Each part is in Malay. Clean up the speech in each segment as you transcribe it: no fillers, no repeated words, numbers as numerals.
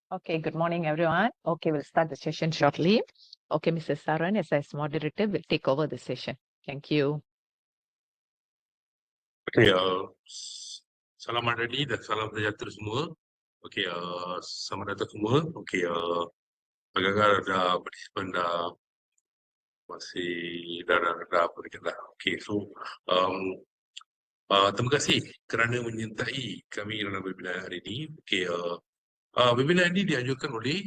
Okay, good morning, everyone. Okay, we'll start the session shortly. Okay, Mrs. Saran, as moderator, will take over the session. Thank you. Okay, salam hari dan salam sejahtera semua. Okay, selamat datang semua. Okay, agak-agak dah partisipan dah masih dah berdekat dah. Okay, so terima kasih kerana menyertai kami dalam webinar hari ini. Okay, webinar ini dianjurkan oleh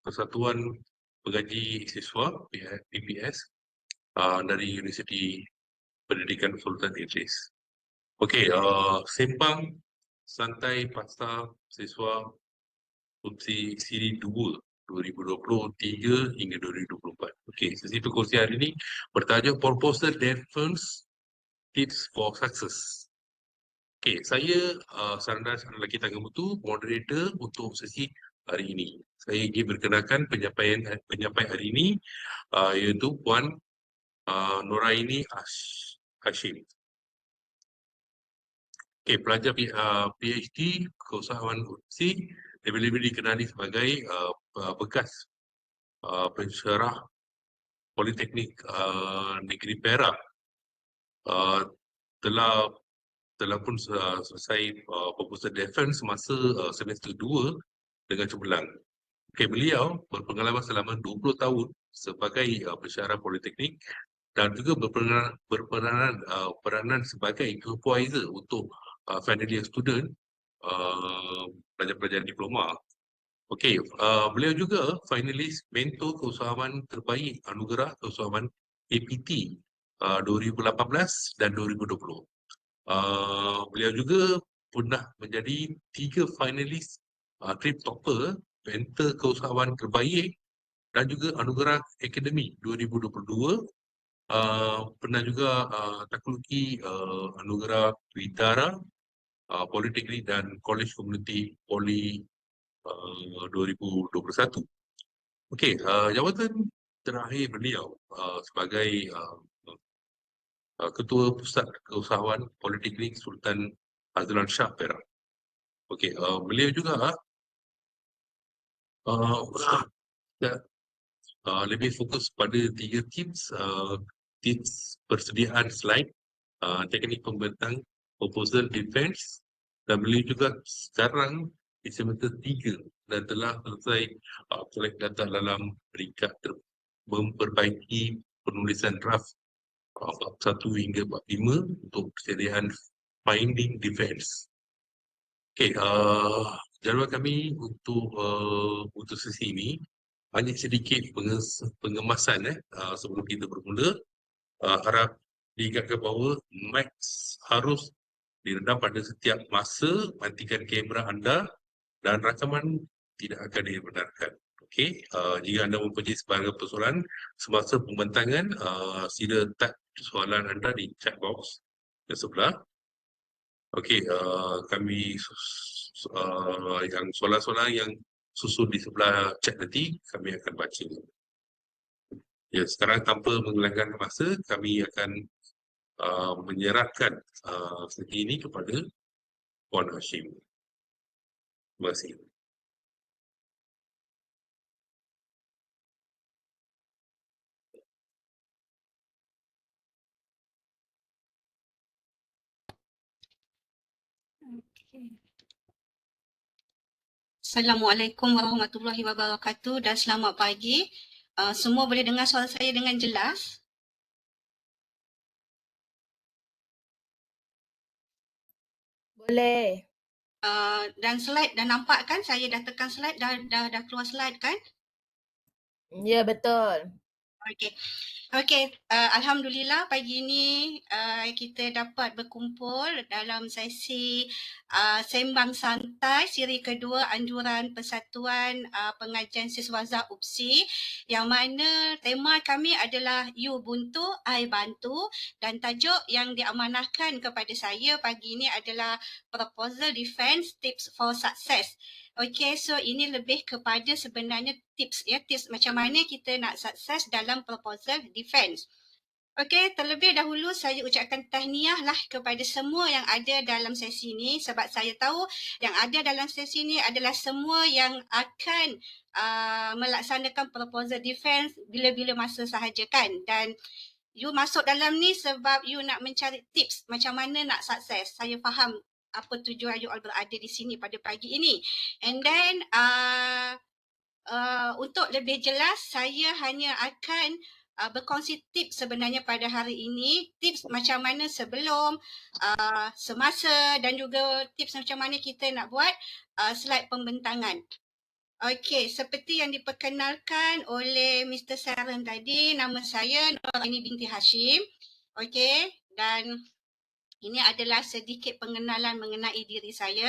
Persatuan Pengaji Siswa PPS dari Universiti Pendidikan Sultan Idris. Okey, sembang santai pasal siswa opsi siri 2 2023 hingga 2024. Okey, sesi perkongsian hari ini bertajuk Proposal Defense Tips for Success. Okey, saya Sarandas lelaki tangan butu, moderator untuk sesi hari ini. Saya ingin berkenalkan penyampai hari ini iaitu Puan Noraini Hashim. Okay, pelajar PhD keusahawan UPSI lebih-lebih dikenali sebagai bekas pensyarah Politeknik Negeri Perak. Telah pun selesai proposal defense masa semester 2 dengan cemerlang. Okay, beliau berpengalaman selama 20 tahun sebagai pensyarah Politeknik dan juga berperanan sebagai supervisor untuk final year student pelajar-pelajar diploma. Okey, beliau juga finalis mentor keusahawan terbaik anugerah keusahawan APT 2018 dan 2020. Beliau juga pernah menjadi 3 finalis trip topper mentor keusahawan terbaik dan juga anugerah akademik 2022. Pernah juga taklukki anugerah Witara, Politeknik dan College Community Poli 2021. Okey, jawatan terakhir beliau sebagai Ketua Pusat Keusahawan Politeknik Sultan Azlan Shah Perak. Okey, beliau juga lebih fokus pada 3 tips persediaan slide, teknik pembentang proposal defense, dan beliau juga sekarang di semester 3 dan telah selesai collect data dalam peringkat memperbaiki penulisan draft bab 1 hingga bab 5 untuk persediaan finding defense. Okey, jadual kami untuk sesi ini hanya sedikit pengemasan sebelum kita bermula. Harap diingatkan bahawa mic harus diredam pada setiap masa, matikan kamera anda dan rakaman tidak akan dibenarkan. Okey, jika anda mempunyai sebarang persoalan semasa pembentangan, sila type soalan anda di chat box di sebelah. Okey, kami yang soalan-soalan yang susun di sebelah chat nanti kami akan baca. Ya, sekarang tanpa menghilangkan masa, kami akan menyerahkan sesi ini kepada Puan Hashim. Terima kasih. Assalamualaikum warahmatullahi wabarakatuh dan selamat pagi. Semua boleh dengar suara saya dengan jelas? Boleh. Dan slide dah nampak kan? Saya dah tekan slide, dah keluar slide kan? Ya, betul. Okey, alhamdulillah pagi ini kita dapat berkumpul dalam sesi sembang santai siri kedua anjuran Persatuan Pengajian Siswaza UPSI, yang mana tema kami adalah You Buntu, I Bantu, dan tajuk yang diamanahkan kepada saya pagi ini adalah Proposal Defense Tips for Success. Okey, so ini lebih kepada sebenarnya tips macam mana kita nak sukses dalam proposal defense. Okey, terlebih dahulu saya ucapkan tahniah lah kepada semua yang ada dalam sesi ini sebab saya tahu yang ada dalam sesi ini adalah semua yang akan melaksanakan proposal defense bila-bila masa sahaja kan, dan you masuk dalam ni sebab you nak mencari tips macam mana nak sukses. Saya faham apa tujuan you all berada di sini pada pagi ini. And then untuk lebih jelas, saya hanya akan berkongsi tips sebenarnya pada hari ini. Tips macam mana sebelum, semasa dan juga tips macam mana kita nak buat slide pembentangan. Okey, seperti yang diperkenalkan oleh Mr. Saran tadi, nama saya Noraini binti Hashim. Okey, dan ini adalah sedikit pengenalan mengenai diri saya.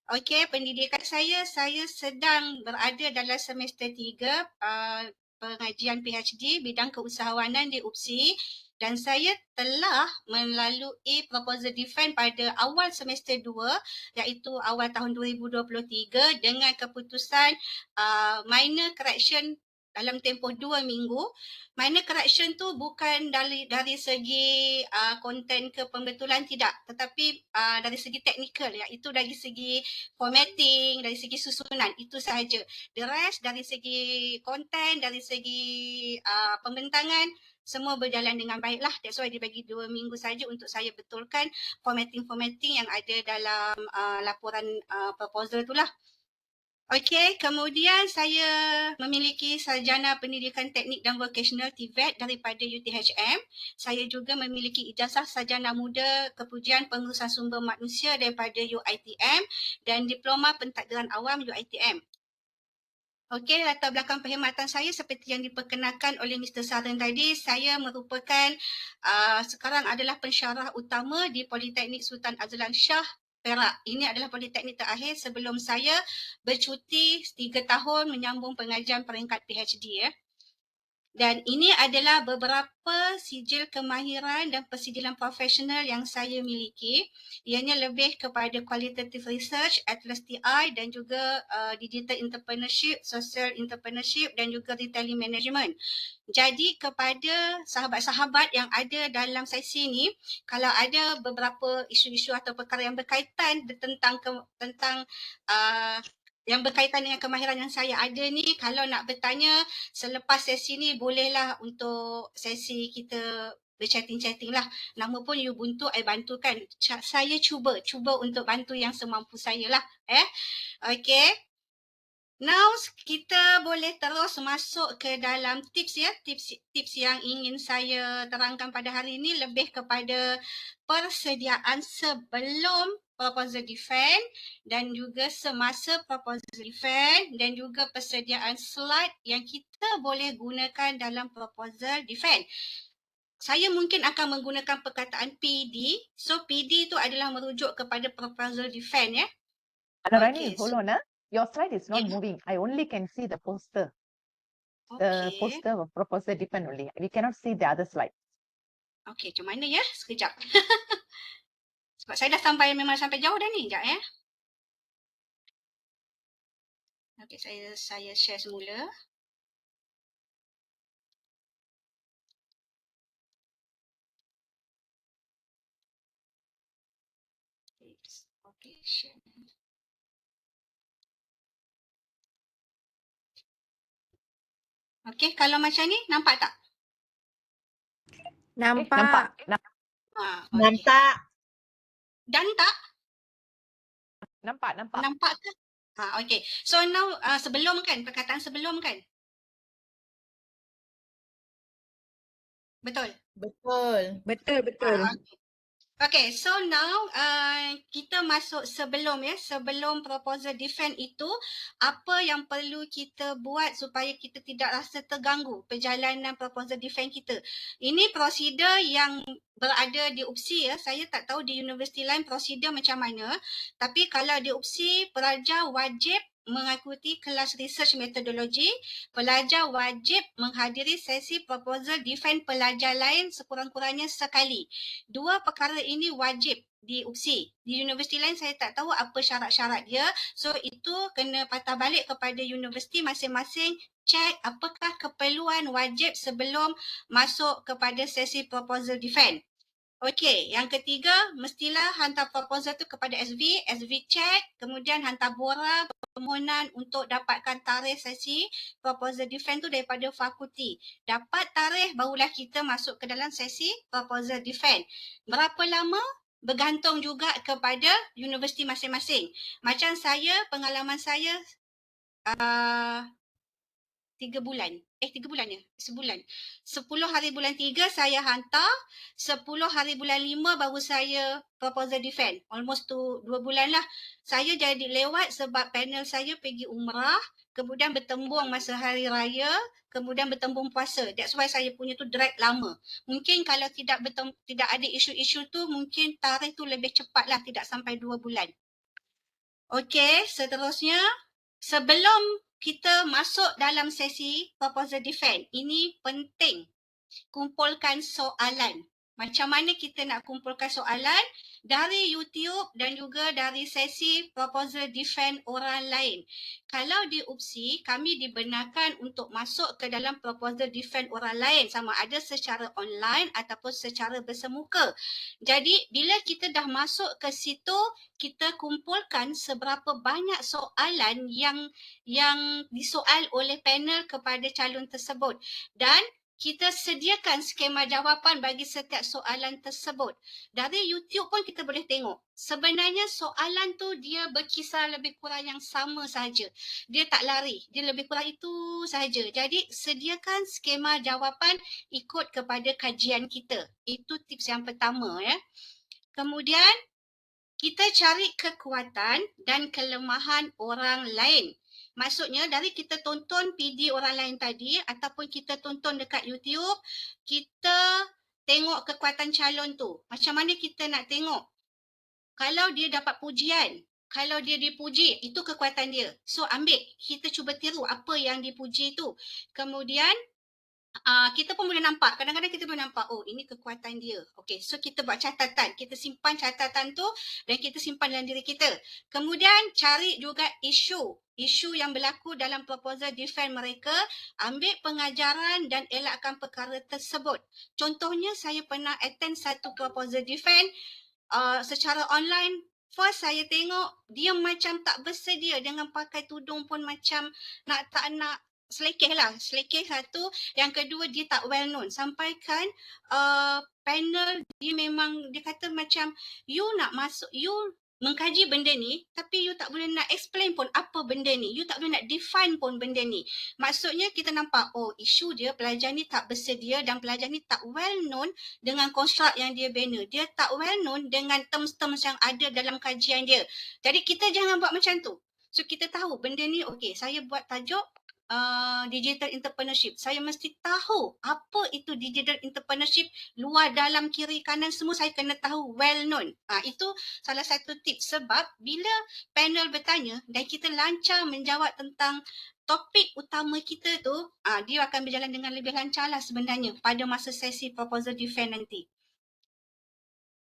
Okey, pendidikan saya sedang berada dalam semester 3 pengajian PhD bidang keusahawanan di UPSI, dan saya telah melalui proposal defense pada awal semester 2 iaitu awal tahun 2023 dengan keputusan minor correction dalam tempoh 2 minggu. Minor correction tu bukan dari segi konten kepembetulan, tidak, tetapi dari segi teknikal, iaitu dari segi formatting, dari segi susunan, itu sahaja. The rest dari segi konten, dari segi pembentangan, semua berjalan dengan baik lah. That's why dibagi 2 minggu saja untuk saya betulkan formatting yang ada dalam laporan proposal tu lah. Okey, kemudian saya memiliki sarjana pendidikan teknik dan vocational TVET daripada UTHM. Saya juga memiliki ijazah sarjana muda kepujian pengurusan sumber manusia daripada UiTM dan diploma pentadbiran awam UiTM. Okey, latar belakang perkhidmatan saya seperti yang diperkenalkan oleh Mr. Saran tadi, saya merupakan sekarang adalah pensyarah utama di Politeknik Sultan Azlan Shah, Perak. Ini adalah politeknik terakhir sebelum saya bercuti 3 tahun menyambung pengajian peringkat PhD ya. Dan ini adalah beberapa sijil kemahiran dan persijilan profesional yang saya miliki. Ianya lebih kepada qualitative research, Atlas TI dan juga digital entrepreneurship, social entrepreneurship dan juga retailing management. Jadi kepada sahabat-sahabat yang ada dalam sesi ini, kalau ada beberapa isu-isu atau perkara yang berkaitan tentang yang berkaitan dengan kemahiran yang saya ada ni, kalau nak bertanya selepas sesi ni, bolehlah untuk sesi kita berchatting-chatting lah. Nama pun Ubuntu, I bantu kan. Saya cuba untuk bantu yang semampu saya lah. Okay. Now kita boleh terus masuk ke dalam tips ya. Tips yang ingin saya terangkan pada hari ini lebih kepada persediaan sebelum proposal defense dan juga semasa proposal defense dan juga persediaan slide yang kita boleh gunakan dalam proposal defense. Saya mungkin akan menggunakan perkataan PD. So PD itu adalah merujuk kepada proposal defense ya. Noraini, hold on. Your slide is not Yeah. moving. I only can see the poster. The Okay. poster of proposal defense only. We cannot see the other slide. Okay, macam mana ya? Sekejap. Sebab saya dah memang sampai jauh dah ni. Sekejap ya. Okay, saya share semula. Okay, share. Okay, kalau macam ni, nampak tak? Nampak. Nampak. Okay. Nampak. Dan tak? Nampak. Nampak ke? Okay. So now, sebelum kan, perkataan sebelum kan? Betul? Betul. Okay, so now kita masuk sebelum proposal defense itu, apa yang perlu kita buat supaya kita tidak rasa terganggu perjalanan proposal defense kita. Ini prosedur yang berada di UPSI ya. Saya tak tahu di universiti lain prosedur macam mana, tapi kalau di UPSI, pelajar wajib mengikuti kelas research metodologi, pelajar wajib menghadiri sesi proposal defense pelajar lain sekurang-kurangnya sekali. 2 perkara ini wajib di UPSI. Di universiti lain saya tak tahu apa syarat-syarat dia. So itu kena patah balik kepada universiti masing-masing, cek apakah keperluan wajib sebelum masuk kepada sesi proposal defense. Okey, yang ketiga mestilah hantar proposal tu kepada SV, SV check, kemudian hantar bora permohonan untuk dapatkan tarikh sesi proposal defense tu daripada fakulti. Dapat tarikh barulah kita masuk ke dalam sesi proposal defense. Berapa lama? Bergantung juga kepada universiti masing-masing. Macam saya, pengalaman saya 3 bulan. 3 bulan ya? Sebulan. 10 hari bulan 3 saya hantar, 10 hari bulan 5 baru saya proposal defense. Almost tu 2 bulan lah. Saya jadi lewat sebab panel saya pergi umrah, kemudian bertembung masa hari raya, kemudian bertembung puasa. That's why saya punya tu drag lama. Mungkin kalau tidak ada isu-isu tu, mungkin tarikh tu lebih cepat lah, tidak sampai 2 bulan. Okey, seterusnya sebelum kita masuk dalam sesi proposal defense, ini penting. Kumpulkan soalan. Macam mana kita nak kumpulkan soalan? Dari YouTube dan juga dari sesi proposal defense orang lain. Kalau di UPSI, kami dibenarkan untuk masuk ke dalam proposal defense orang lain, sama ada secara online ataupun secara bersemuka. Jadi, bila kita dah masuk ke situ, kita kumpulkan seberapa banyak soalan yang disoal oleh panel kepada calon tersebut. Dan kita sediakan skema jawapan bagi setiap soalan tersebut. Dari YouTube pun kita boleh tengok. Sebenarnya soalan tu dia berkisar lebih kurang yang sama saja. Dia tak lari. Dia lebih kurang itu saja. Jadi sediakan skema jawapan ikut kepada kajian kita. Itu tips yang pertama ya. Kemudian kita cari kekuatan dan kelemahan orang lain. Maksudnya dari kita tonton PD orang lain tadi ataupun kita tonton dekat YouTube, kita tengok kekuatan calon tu. Macam mana kita nak tengok? Kalau dia dapat pujian, kalau dia dipuji, itu kekuatan dia. So ambil, kita cuba tiru apa yang dipuji tu. Kemudian kita pun boleh nampak, kadang-kadang kita boleh nampak, oh ini kekuatan dia. Okay, so kita buat catatan, kita simpan catatan tu dan kita simpan dalam diri kita. Kemudian cari juga isu yang berlaku dalam proposal defense mereka, ambil pengajaran dan elakkan perkara tersebut. Contohnya saya pernah attend satu proposal defense secara online. First saya tengok dia macam tak bersedia dengan pakai tudung pun macam tak nak selekeh lah. Selekeh satu. Yang kedua dia tak well known. Sampaikan panel dia memang dia kata macam you nak masuk, you mengkaji benda ni tapi you tak boleh nak explain pun apa benda ni. You tak boleh nak define pun benda ni. Maksudnya kita nampak isu dia pelajar ni tak bersedia dan pelajar ni tak well known dengan konstruk yang dia bina. Dia tak well known dengan terms-terms yang ada dalam kajian dia. Jadi kita jangan buat macam tu. So kita tahu benda ni saya buat tajuk digital entrepreneurship. Saya mesti tahu apa itu digital entrepreneurship, luar dalam kiri kanan semua saya kena tahu well known. Itu salah satu tips sebab bila panel bertanya dan kita lancar menjawab tentang topik utama kita tu, dia akan berjalan dengan lebih lancar lah sebenarnya pada masa sesi proposal defense nanti.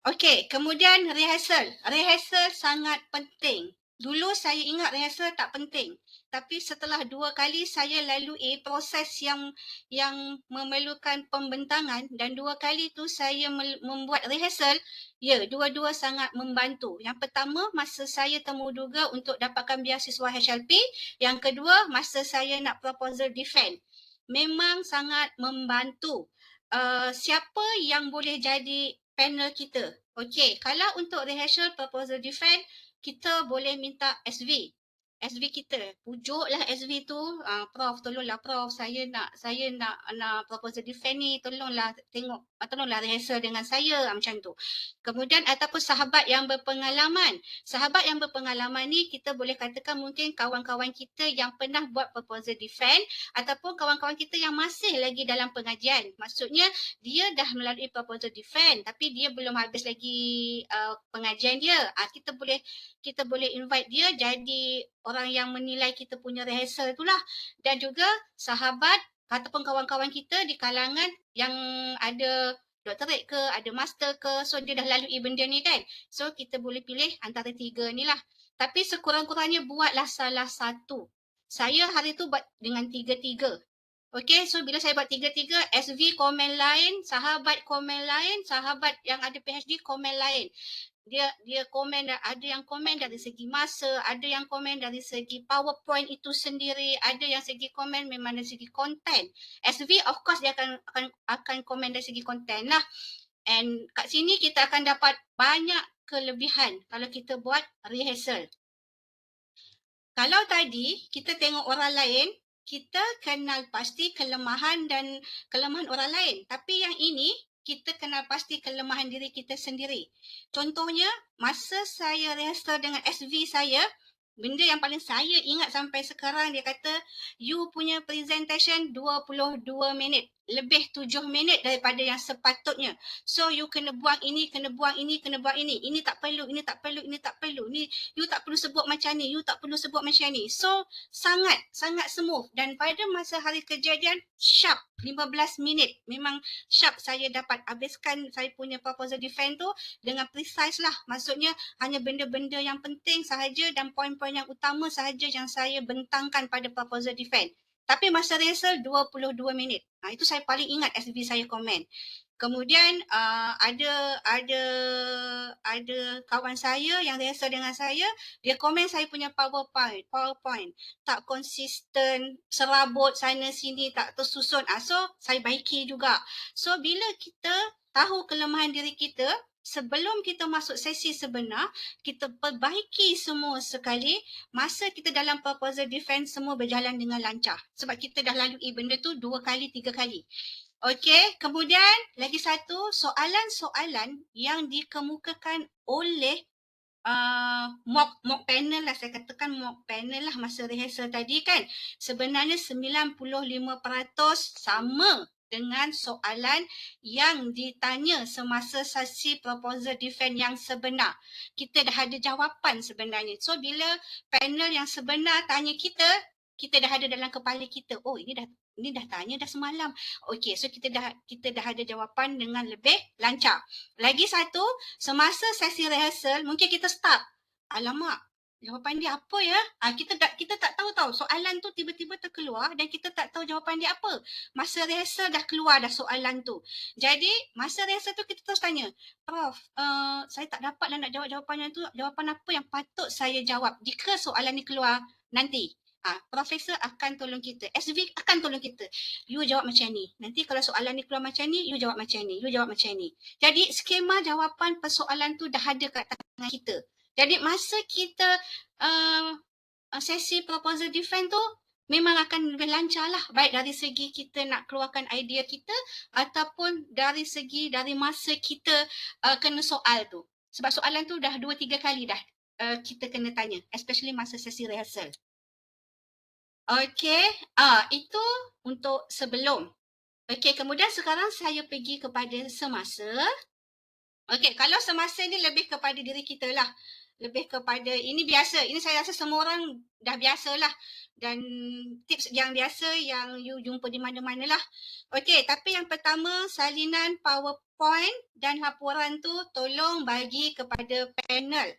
Okey, kemudian rehearsal. Rehearsal sangat penting. Dulu saya ingat rehearsal tak penting. Tapi setelah 2 kali saya lalui proses yang memerlukan pembentangan dan 2 kali tu saya membuat rehearsal, dua-dua sangat membantu. Yang pertama, masa saya temuduga untuk dapatkan beasiswa HLP. Yang kedua, masa saya nak proposal defense. Memang sangat membantu. Siapa yang boleh jadi panel kita? Okey, kalau untuk rehearsal proposal defense, kita boleh minta SV kita. Pujuklah SV tu, Prof tolonglah Prof, saya nak proposal defense ni, tolonglah rehearsal dengan saya, macam tu. Kemudian ataupun sahabat yang berpengalaman. Sahabat yang berpengalaman ni kita boleh katakan mungkin kawan-kawan kita yang pernah buat proposal defense ataupun kawan-kawan kita yang masih lagi dalam pengajian. Maksudnya dia dah melalui proposal defense tapi dia belum habis lagi pengajian dia. Kita boleh invite dia jadi orang yang menilai kita punya rehearsal itulah. Dan juga sahabat ataupun kawan-kawan kita di kalangan yang ada doktorate ke, ada master ke, so dia dah lalui benda ni kan. So kita boleh pilih antara 3 ni lah. Tapi sekurang-kurangnya buatlah salah satu. Saya hari tu buat dengan 3-3. Okay, so bila saya buat 3-3, SV komen lain, sahabat komen lain, sahabat yang ada PhD komen lain. Dia komen, ada yang komen dari segi masa, ada yang komen dari segi PowerPoint itu sendiri, ada yang segi komen memang dari segi konten. SV of course dia akan komen dari segi konten lah. And kat sini kita akan dapat banyak kelebihan kalau kita buat rehearsal. Kalau tadi kita tengok orang lain, kita kenal pasti kelemahan orang lain. Tapi yang ini kita kenal pasti kelemahan diri kita sendiri. Contohnya, masa saya rehearsal dengan SV saya, benda yang paling saya ingat sampai sekarang, dia kata, you punya presentation 22 minit. Lebih 7 minit daripada yang sepatutnya. So, you kena buang ini, kena buang ini, kena buang ini. Ini tak perlu, ini tak perlu, ini tak perlu. Ni, you tak perlu sebut macam ni, you tak perlu sebut macam ni. So, sangat smooth. Dan pada masa hari kejadian, sharp 15 minit. Memang sharp saya dapat habiskan saya punya proposal defense tu dengan precise lah. Maksudnya, hanya benda-benda yang penting sahaja dan poin-poin yang utama sahaja yang saya bentangkan pada proposal defense. Tapi masa rehearsal 22 minit. Itu saya paling ingat SV saya komen. Kemudian ada kawan saya yang rehearsal dengan saya, dia komen saya punya PowerPoint tak konsisten, serabut sana sini, tak tersusun. So saya baiki juga. So bila kita tahu kelemahan diri kita, sebelum kita masuk sesi sebenar, kita perbaiki semua sekali. Masa kita dalam proposal defense, semua berjalan dengan lancar. Sebab kita dah lalui benda tu 2 kali, 3 kali. Okey, kemudian lagi satu, soalan-soalan yang dikemukakan oleh mock panel lah, saya katakan mock panel lah masa rehearsal tadi kan. Sebenarnya 95% sama dengan soalan yang ditanya semasa sesi proposal defense yang sebenar. Kita dah ada jawapan sebenarnya. So bila panel yang sebenar tanya kita dah ada dalam kepala kita. Oh, ini dah tanya dah semalam. Okey, so kita dah ada jawapan dengan lebih lancar. Lagi satu, semasa sesi rehearsal mungkin kita start. Alamak, jawapan dia apa ya? Kita tak tahu soalan tu tiba-tiba terkeluar dan kita tak tahu jawapan dia apa. Masa rehearsal dah keluar dah soalan tu. Jadi masa rehearsal tu kita terus tanya, Prof, saya tak dapat nak jawab jawapannya tu. Jawapan apa yang patut saya jawab jika soalan ni keluar nanti? Profesor akan tolong kita. SV akan tolong kita. You jawab macam ni. Nanti kalau soalan ni keluar macam ni, you jawab macam ni. You jawab macam ni. Jadi skema jawapan persoalan tu dah ada kat tangan kita. Jadi masa kita sesi proposal defense tu memang akan lebih lancar lah. Baik dari segi kita nak keluarkan idea kita ataupun dari masa kita kena soal tu. Sebab soalan tu dah 2-3 kali dah kita kena tanya. Especially masa sesi rehearsal. Okey, itu untuk sebelum. Okey, kemudian sekarang saya pergi kepada semasa. Okey, kalau semasa ni lebih kepada diri kita lah. Lebih kepada, ini biasa. Ini saya rasa semua orang dah biasa lah. Dan tips yang biasa yang you jumpa di mana-mana lah. Okey, tapi yang pertama, salinan PowerPoint dan laporan tu tolong bagi kepada panel.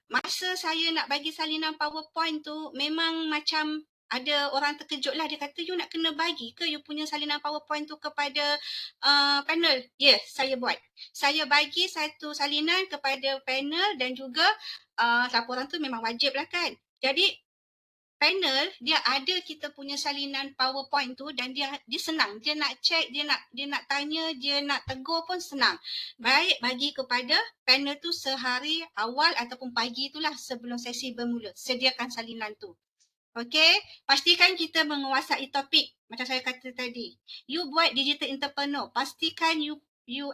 Masa saya nak bagi salinan PowerPoint tu, memang macam ada orang terkejut lah. Dia kata, you nak kena bagi ke you punya salinan PowerPoint tu kepada panel? Yes, saya buat. Saya bagi satu salinan kepada panel dan juga laporan tu memang wajib lah kan. Jadi, panel, dia ada kita punya salinan PowerPoint tu dan dia senang. Dia nak check, dia nak tanya, dia nak tegur pun senang. Baik bagi kepada panel tu sehari awal ataupun pagi itulah sebelum sesi bermula. Sediakan salinan tu. Okey, pastikan kita menguasai topik macam saya kata tadi. You buat digital entrepreneur, pastikan you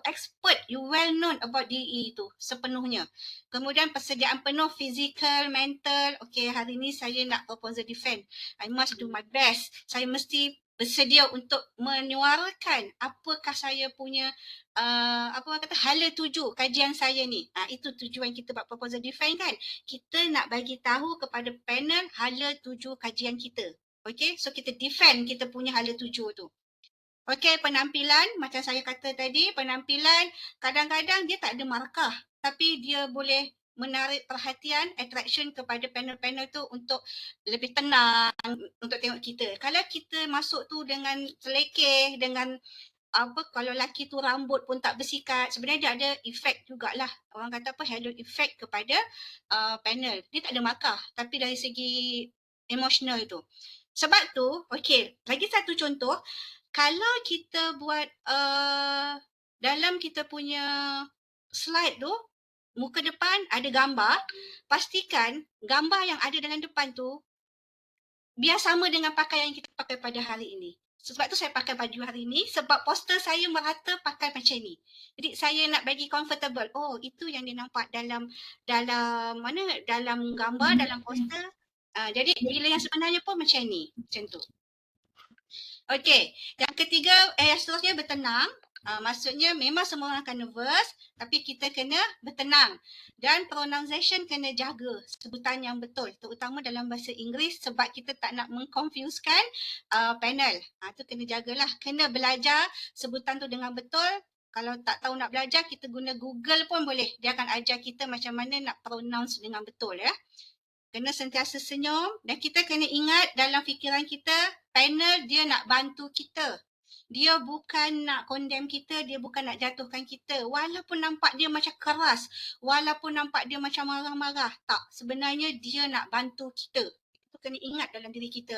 expert, you well known about DE itu sepenuhnya. Kemudian persediaan penuh physical, mental. Okay, hari ni saya nak proposal defense. I must do my best. Saya mesti bersedia untuk menyuarakan apakah saya punya hala tuju kajian saya ni. Itu tujuan kita buat proposal defense kan. Kita nak bagi tahu kepada panel hala tuju kajian kita. Okay, so kita defend kita punya hala tuju tu. Okey, penampilan macam saya kata tadi, penampilan kadang-kadang dia tak ada markah tapi dia boleh menarik perhatian, attraction kepada panel-panel tu untuk lebih tenang untuk tengok kita. Kalau kita masuk tu dengan selekeh, dengan apa, kalau lelaki tu rambut pun tak bersikat, sebenarnya dia ada efek jugalah. Orang kata apa, halo effect kepada panel. Dia tak ada markah tapi dari segi emotional tu. Sebab tu, okey, lagi satu contoh, kalau kita buat dalam kita punya slide tu, muka depan ada gambar, pastikan gambar yang ada dalam depan tu biar sama dengan pakaian yang kita pakai pada hari ini. Sebab tu saya pakai baju hari ini, sebab poster saya merata pakai macam ni. Jadi saya nak bagi comfortable. Oh, itu yang dia nampak dalam mana? Dalam gambar, dalam poster. Jadi bila yang sebenarnya pun macam ni, macam tu. Okey, yang ketiga, yang seterusnya bertenang. Maksudnya memang semua orang akan nervous, tapi kita kena bertenang. Dan pronunciation kena jaga sebutan yang betul, terutama dalam bahasa Inggeris sebab kita tak nak mengconfusekan panel. Tu kena jagalah. Kena belajar sebutan tu dengan betul. Kalau tak tahu nak belajar, kita guna Google pun boleh. Dia akan ajar kita macam mana nak pronounce dengan betul ya. Kena sentiasa senyum dan kita kena ingat dalam fikiran kita, panel dia nak bantu kita. Dia bukan nak condemn kita, dia bukan nak jatuhkan kita. Walaupun nampak dia macam keras, walaupun nampak dia macam marah-marah, tak. Sebenarnya dia nak bantu kita. Itu kena ingat dalam diri kita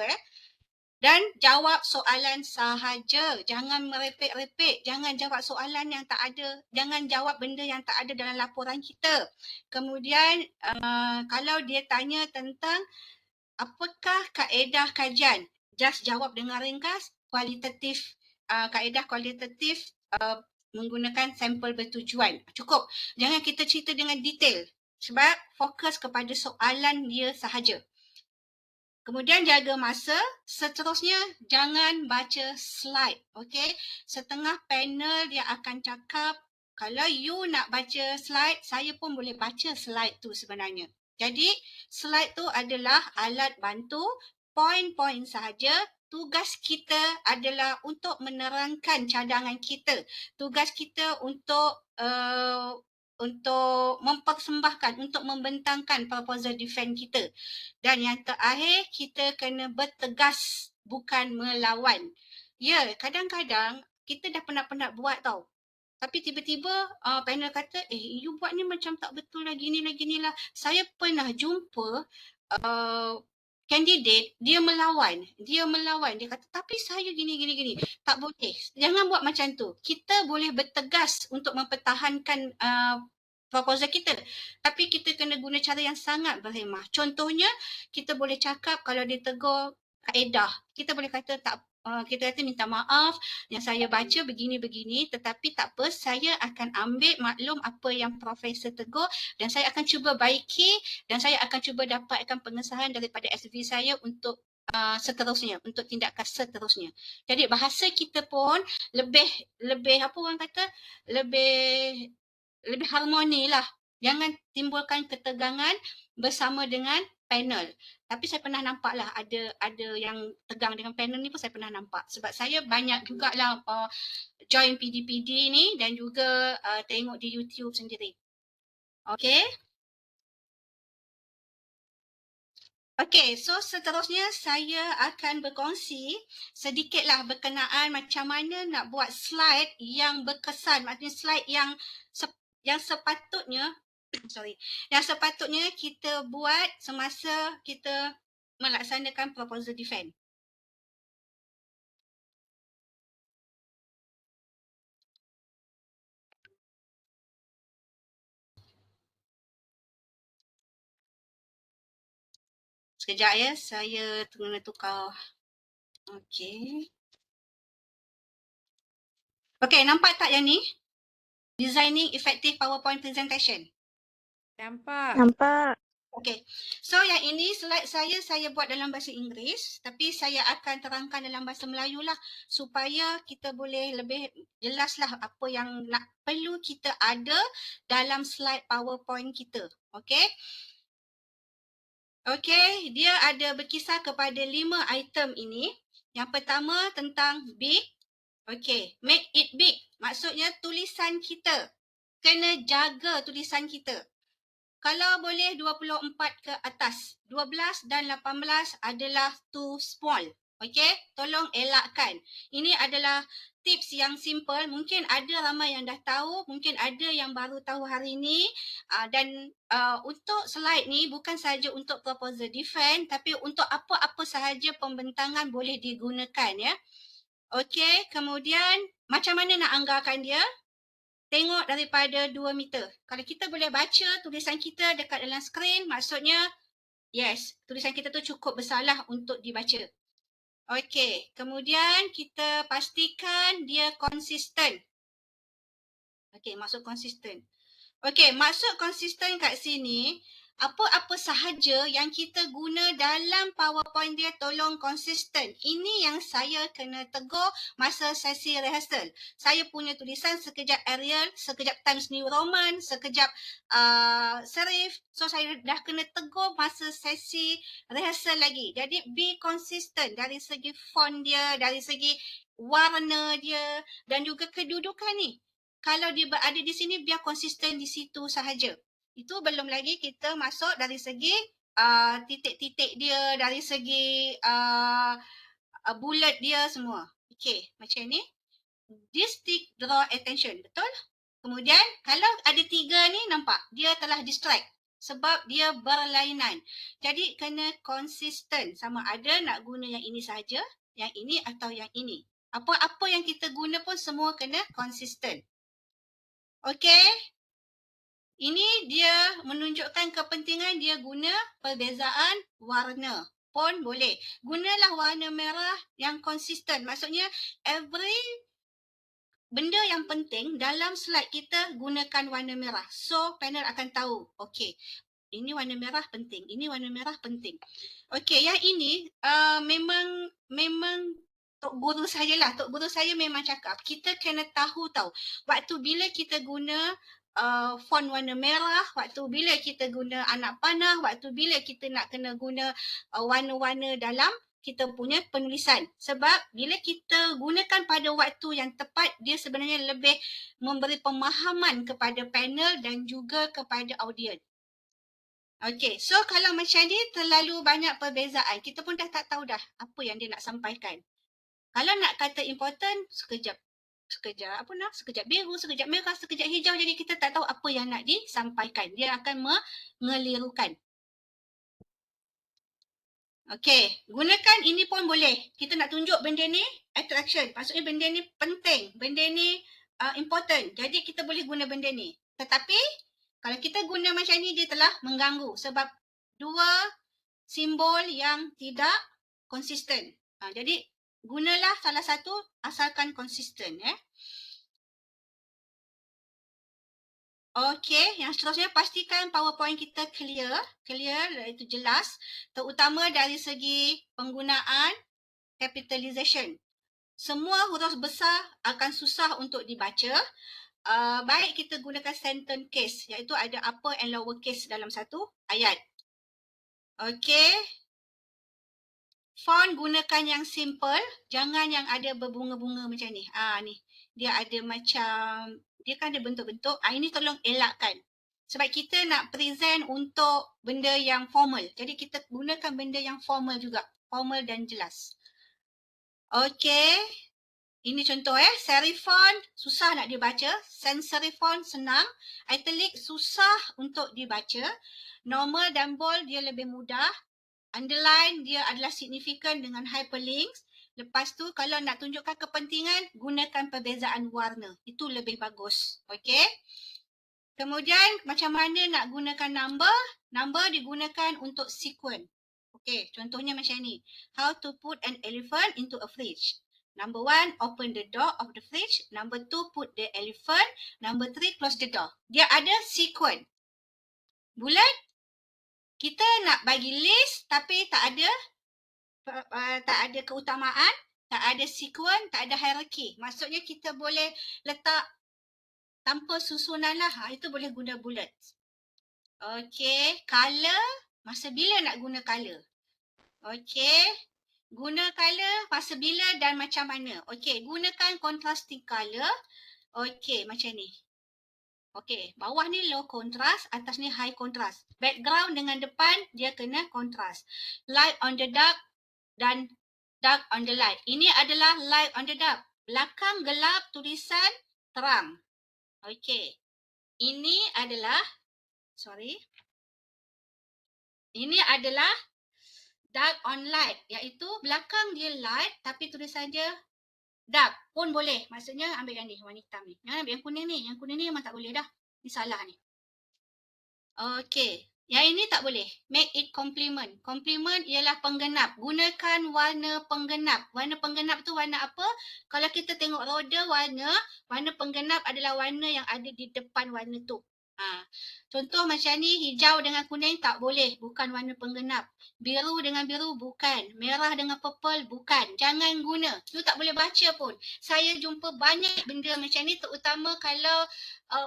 Dan jawab soalan sahaja. Jangan merepek-repek. Jangan jawab soalan yang tak ada. Jangan jawab benda yang tak ada dalam laporan kita. Kemudian kalau dia tanya tentang apakah kaedah kajian, just jawab dengan ringkas, kualitatif, kaedah kualitatif menggunakan sampel bertujuan. Cukup. Jangan kita cerita dengan detail sebab fokus kepada soalan dia sahaja. Kemudian jaga masa. Seterusnya jangan baca slide. Okay? Setengah panel dia akan cakap, kalau you nak baca slide, saya pun boleh baca slide tu sebenarnya. Jadi slide tu adalah alat bantu, poin-poin sahaja. Tugas kita adalah untuk menerangkan cadangan kita. Tugas kita untuk mempersembahkan, untuk membentangkan proposal defense kita. Dan yang terakhir, kita kena bertegas, bukan melawan. Ya, kadang-kadang kita dah penat-penat buat tau. Tapi tiba-tiba panel kata, you buat ni macam tak betul lah, gini lah. Saya pernah jumpa candidate, dia melawan. Dia kata, tapi saya gini. Tak boleh. Jangan buat macam tu. Kita boleh bertegas untuk mempertahankan proposal kita. Tapi kita kena guna cara yang sangat berhemah. Contohnya, kita boleh cakap kalau dia tegur kaedah. Kita boleh kata kita kata minta maaf yang saya baca begini-begini, tetapi tak apa, saya akan ambil maklum apa yang profesor tegur dan saya akan cuba baiki dan saya akan cuba dapatkan pengesahan daripada SV saya untuk seterusnya, untuk tindakan seterusnya. Jadi bahasa kita pun lebih apa orang kata, lebih harmoni lah. Jangan timbulkan ketegangan bersama dengan panel. Tapi saya pernah nampak lah ada yang tegang dengan panel ni pun saya pernah nampak. Sebab saya banyak jugalah join PDPD ni dan juga tengok di YouTube sendiri. Okay. Okay, so seterusnya saya akan berkongsi sedikitlah berkenaan macam mana nak buat slide yang berkesan. Maksudnya slide yang sepatutnya kita buat semasa kita melaksanakan proposal defense. Sekejap ya, saya kena tukar. Okey. Okey, nampak tak yang ni? Designing effective PowerPoint presentation. Nampak. Okay, so yang ini slide saya buat dalam bahasa Inggeris, tapi saya akan terangkan dalam bahasa Melayu lah supaya kita boleh lebih jelas lah apa yang perlu kita ada dalam slide PowerPoint kita. Okay. Okay, dia ada berkisar kepada 5 item ini. Yang pertama tentang big, Okay, make it big. Maksudnya tulisan kita. Kena jaga tulisan kita. Kalau boleh 24 ke atas. 12 dan 18 adalah too small. Okay, tolong elakkan. Ini adalah tips yang simple. Mungkin ada ramai yang dah tahu. Mungkin ada yang baru tahu hari ini. Dan untuk slide ni bukan sahaja untuk proposal defense. Tapi untuk apa-apa sahaja pembentangan boleh digunakan ya. Okey, kemudian macam mana nak anggarkan dia? Tengok daripada 2 meter. Kalau kita boleh baca tulisan kita dekat dalam skrin, maksudnya yes, tulisan kita tu cukup besarlah untuk dibaca. Okey, kemudian kita pastikan dia konsisten. Okey, maksud konsisten. Okey, maksud konsisten kat sini, apa-apa sahaja yang kita guna dalam PowerPoint dia tolong konsisten. Ini yang saya kena tegur masa sesi rehearsal. Saya punya tulisan sekejap Arial, sekejap Times New Roman, sekejap serif. So saya dah kena tegur masa sesi rehearsal lagi. Jadi be consistent dari segi font dia, dari segi warna dia dan juga kedudukan ni. Kalau dia berada di sini, biar konsisten di situ sahaja. Itu belum lagi kita masuk dari segi titik-titik dia, dari segi bullet dia semua. Okay, macam ni. This tick draw attention, betul? Kemudian, kalau ada 3 ni, nampak? Dia telah distract. Sebab dia berlainan. Jadi, kena konsisten. Sama ada nak guna yang ini sahaja, yang ini atau yang ini. Apa-apa yang kita guna pun semua kena konsisten. Okey. Ini dia menunjukkan kepentingan dia guna perbezaan warna. Pun boleh. Gunalah warna merah yang konsisten. Maksudnya every benda yang penting dalam slide kita gunakan warna merah. So panel akan tahu. Okey. Ini warna merah penting. Ini warna merah penting. Okey, yang ini memang Tok Guru sajalah. Tok Guru saya memang cakap kita kena tahu tau. Waktu bila kita guna font warna merah, waktu bila kita guna anak panah, waktu bila kita nak kena guna warna-warna dalam kita punya penulisan. Sebab bila kita gunakan pada waktu yang tepat, dia sebenarnya lebih memberi pemahaman kepada panel dan juga kepada audiens. Okey, so kalau macam ni terlalu banyak perbezaan, kita pun dah tak tahu dah apa yang dia nak sampaikan. Kalau nak kata important, sekejap biru, sekejap merah, sekejap hijau. Jadi kita tak tahu apa yang nak disampaikan. Dia akan mengelirukan. Okey, gunakan ini pun boleh. Kita nak tunjuk benda ni attraction. Maksudnya benda ni penting, benda ni important. Jadi kita boleh guna benda ni. Tetapi kalau kita guna macam ni, dia telah mengganggu sebab 2 simbol yang tidak konsisten. Jadi gunalah salah satu asalkan konsisten ya. Okey, yang seterusnya pastikan PowerPoint kita clear iaitu jelas, terutama dari segi penggunaan capitalization. Semua huruf besar akan susah untuk dibaca. Baik kita gunakan sentence case iaitu ada upper and lower case dalam satu ayat. Okey. Font gunakan yang simple, jangan yang ada berbunga-bunga macam ni. Ni. Dia ada macam, dia kan ada bentuk-bentuk. Ini tolong elakkan. Sebab kita nak present untuk benda yang formal. Jadi kita gunakan benda yang formal juga. Formal dan jelas. Okey. Ini contoh serif font, susah nak dibaca. Sans serif font senang. Italic susah untuk dibaca. Normal dan bold dia lebih mudah. Underline dia adalah signifikan dengan hyperlinks. Lepas tu kalau nak tunjukkan kepentingan, gunakan perbezaan warna. Itu lebih bagus. Okey. Kemudian macam mana nak gunakan number? Number digunakan untuk sequence. Okey, contohnya macam ni. How to put an elephant into a fridge. Number 1, open the door of the fridge. Number 2, put the elephant. Number 3, close the door. Dia ada sequence. Bulat? Kita nak bagi list tapi tak ada keutamaan, tak ada sequence, tak ada hierarki. Maksudnya kita boleh letak tanpa susunan lah. Itu boleh guna bullet. Okey, color. Masa bila nak guna color? Okey. Guna color masa bila dan macam mana. Okey, gunakan contrasting color. Okey, macam ni. Okey, bawah ni low contrast, atas ni high contrast. Background dengan depan dia kena contrast. Light on the dark dan dark on the light. Ini adalah light on the dark. Belakang gelap, tulisan terang. Okey. Ini adalah Ini adalah dark on light, iaitu belakang dia light tapi tulisan dia dark pun boleh. Maksudnya ambil yang ni, warna hitam ni. Jangan ambil yang kuning ni. Yang kuning ni memang tak boleh dah. Ni salah ni. Okey. Yang ini tak boleh. Make it complement. Complement ialah penggenap. Gunakan warna penggenap. Warna penggenap tu warna apa? Kalau kita tengok roda warna penggenap adalah warna yang ada di depan warna tu. Contoh macam ni, hijau dengan kuning tak boleh. Bukan warna penggenap. Biru dengan biru bukan. Merah dengan purple bukan. Jangan guna. Tu tak boleh baca pun. Saya jumpa banyak benda macam ni terutama kalau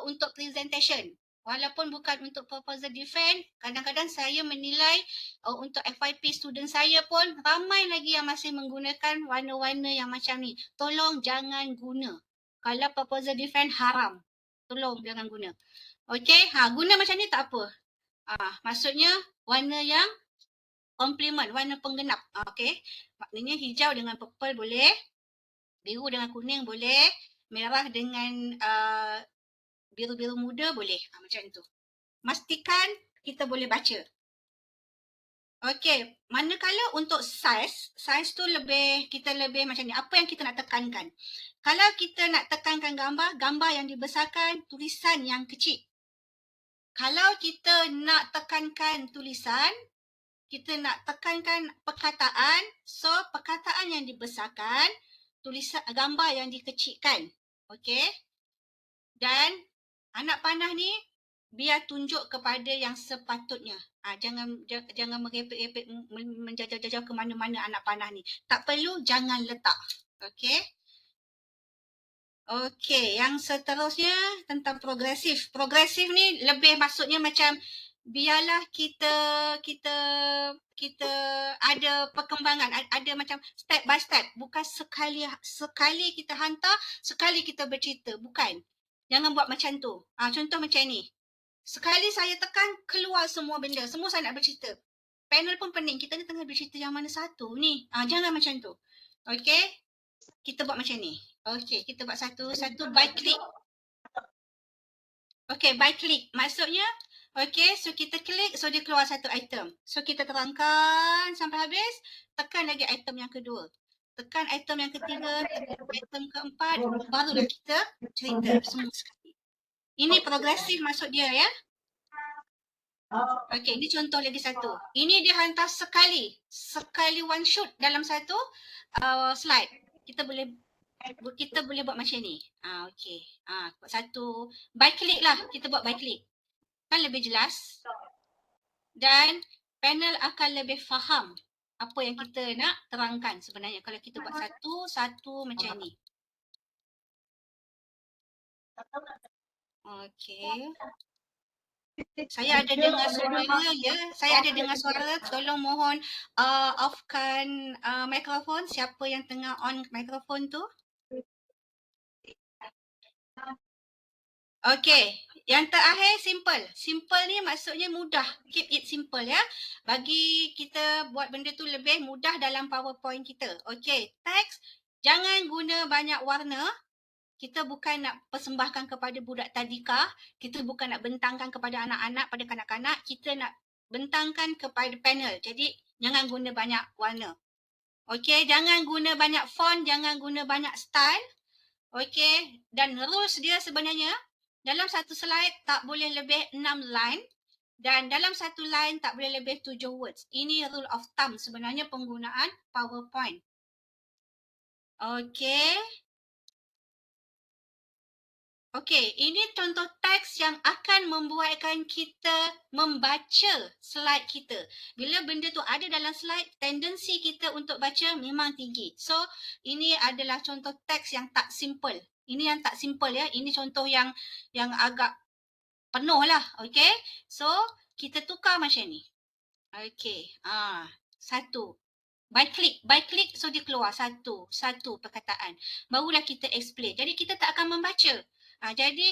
untuk presentation. Walaupun bukan untuk proposal defense, kadang-kadang saya menilai untuk FYP student saya pun ramai lagi yang masih menggunakan warna-warna yang macam ni. Tolong jangan guna. Kalau proposal defense haram. Tolong jangan guna. Okey, guna macam ni tak apa. Maksudnya warna yang complement, warna penggenap. Okey. Maknanya hijau dengan purple boleh, biru dengan kuning boleh, merah dengan biru-biru muda boleh. Macam tu. Pastikan kita boleh baca. Okey, manakala untuk size tu kita lebih macam ni. Apa yang kita nak tekankan? Kalau kita nak tekankan gambar yang dibesarkan, tulisan yang kecil. Kalau kita nak tekankan tulisan, kita nak tekankan perkataan, so perkataan yang dibesarkan, tulisan gambar yang dikecilkan. Okey? Dan anak panah ni biar tunjuk kepada yang sepatutnya. Jangan merepek-repek menjajah-jajah ke mana-mana anak panah ni. Tak perlu, jangan letak. Okey? Okey, yang seterusnya tentang progresif. Progresif ni lebih maksudnya macam biarlah kita ada perkembangan, ada macam step by step. Bukan sekali kita hantar, sekali kita bercerita. Bukan. Jangan buat macam tu. Contoh macam ni. Sekali saya tekan, keluar semua benda. Semua saya nak bercerita. Panel pun pening. Kita ni tengah bercerita yang mana satu ni. Jangan macam tu. Okey? Kita buat macam ni. Okey, kita buat satu by click. Okey, by click. Maksudnya, okey, so kita klik, so dia keluar satu item. So kita terangkan sampai habis, tekan lagi item yang kedua. Tekan item yang ketiga, tekan item keempat, barulah kita cerita semua sekali. Ini progresif maksud dia ya. Okey, ini contoh lagi satu. Ini dia hantar sekali one shot dalam satu slide. Kita boleh buat macam ni. Okey. Buat satu by click lah. Kita buat by click. Kan lebih jelas. Dan panel akan lebih faham apa yang kita nak terangkan sebenarnya. Kalau kita buat satu macam ni. Okey. Saya ada dengar suara ya. Saya ada dengar suara. Tolong mohon offkan mikrofon. Siapa yang tengah on mikrofon tu? Okey, yang terakhir simple. Simple ni maksudnya mudah. Keep it simple ya. Bagi kita buat benda tu lebih mudah dalam PowerPoint kita. Okey, teks jangan guna banyak warna. Kita bukan nak persembahkan kepada budak tadika. Kita bukan nak bentangkan kepada anak-anak, pada kanak-kanak. Kita nak bentangkan kepada panel. Jadi jangan guna banyak warna. Okey, jangan guna banyak font, jangan guna banyak style. Okey, dan rules dia sebenarnya dalam satu slide tak boleh lebih 6 line dan dalam satu line tak boleh lebih 7 words. Ini rule of thumb sebenarnya penggunaan PowerPoint. Okey. Okey, ini contoh teks yang akan membuatkan kita membaca slide kita. Bila benda tu ada dalam slide, tendensi kita untuk baca memang tinggi. So, ini adalah contoh teks yang tak simple. Ini yang tak simple ya. Ini contoh yang agak penuh lah. Okey. So, kita tukar macam ni. Okey. Satu. By click so dia keluar satu perkataan. Barulah kita explain. Jadi kita tak akan membaca. Jadi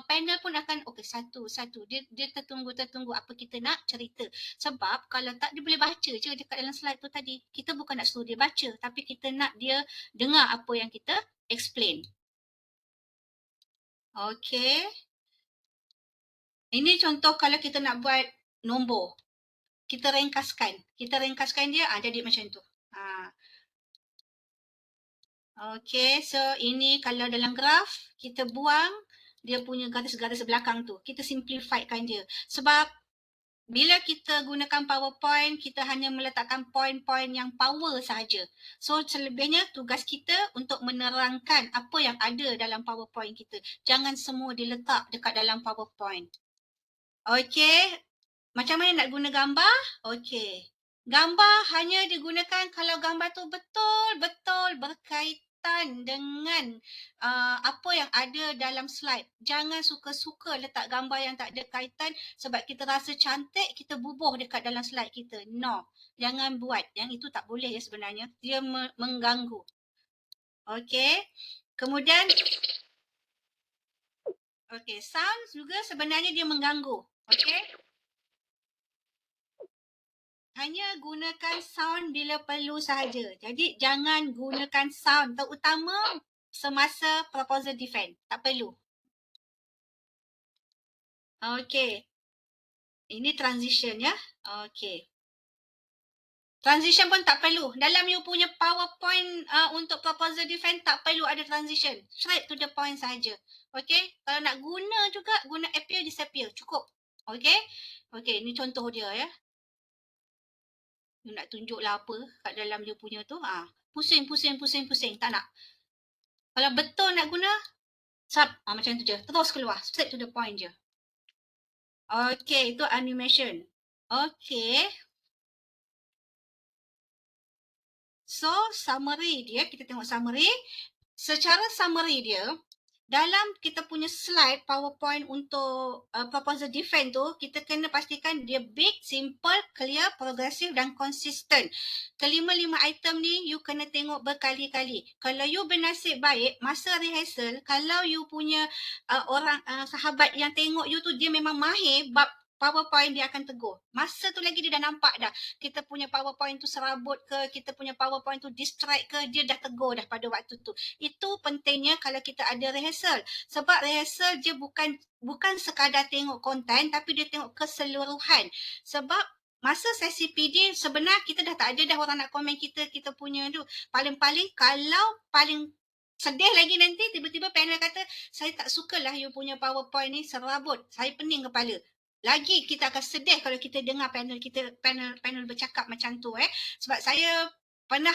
panel pun akan okey satu. Dia tertunggu apa kita nak cerita. Sebab kalau tak dia boleh baca je dekat dalam slide tu tadi. Kita bukan nak suruh dia baca tapi kita nak dia dengar apa yang kita explain. Okey. Ini contoh kalau kita nak buat nombor. Kita ringkaskan dia jadi macam tu. Okay, so ini kalau dalam graf kita buang dia punya garis-garis belakang tu. Kita simplifykan dia. Sebab bila kita gunakan PowerPoint, kita hanya meletakkan poin-poin yang power sahaja. So selebihnya tugas kita untuk menerangkan apa yang ada dalam PowerPoint kita. Jangan semua diletak dekat dalam PowerPoint. Okay, macam mana nak guna gambar? Okay. Gambar hanya digunakan kalau gambar tu betul-betul berkaitan dengan apa yang ada dalam slide. Jangan suka-suka letak gambar yang tak ada kaitan sebab kita rasa cantik, kita bubuh dekat dalam slide kita. No, jangan buat. Yang itu tak boleh ya sebenarnya. Dia mengganggu. Okay. Kemudian, okay, sound juga sebenarnya dia mengganggu. Okay. Hanya gunakan sound bila perlu sahaja. Jadi jangan gunakan sound terutama semasa proposal defense. Tak perlu. Okey. Ini transition ya. Okey. Transition pun tak perlu. Dalam you punya PowerPoint untuk proposal defense tak perlu ada transition. Straight to the point sahaja. Okey. Kalau nak guna juga guna appear disappear. Cukup. Okey. Okey, ini contoh dia ya. You nak tunjuklah apa kat dalam dia punya tu. Pusing. Tak nak. Kalau betul nak guna, macam tu je. Terus keluar. Straight to the point je. Okay, itu animation. Okay. So, summary dia. Kita tengok summary. Secara summary dia, dalam kita punya slide PowerPoint untuk proposal defense tu, kita kena pastikan dia big, simple, clear, progressive dan konsisten. Kelima-lima item ni you kena tengok berkali-kali. Kalau you bernasib baik, masa rehearsal, kalau you punya orang sahabat yang tengok you tu dia memang mahir bab PowerPoint, dia akan tegur. Masa tu lagi dia dah nampak dah. Kita punya PowerPoint tu serabut ke, kita punya PowerPoint tu distract ke, dia dah tegur dah pada waktu tu. Itu pentingnya kalau kita ada rehearsal. Sebab rehearsal dia bukan sekadar tengok konten, tapi dia tengok keseluruhan. Sebab masa sesi PD sebenarnya kita dah tak ada dah orang nak komen kita punya tu. Paling-paling kalau paling sedih lagi nanti tiba-tiba panel kata, saya tak sukalah you punya PowerPoint ni serabut. Saya pening kepala. Lagi kita akan sedih kalau kita dengar panel bercakap macam tu sebab saya pernah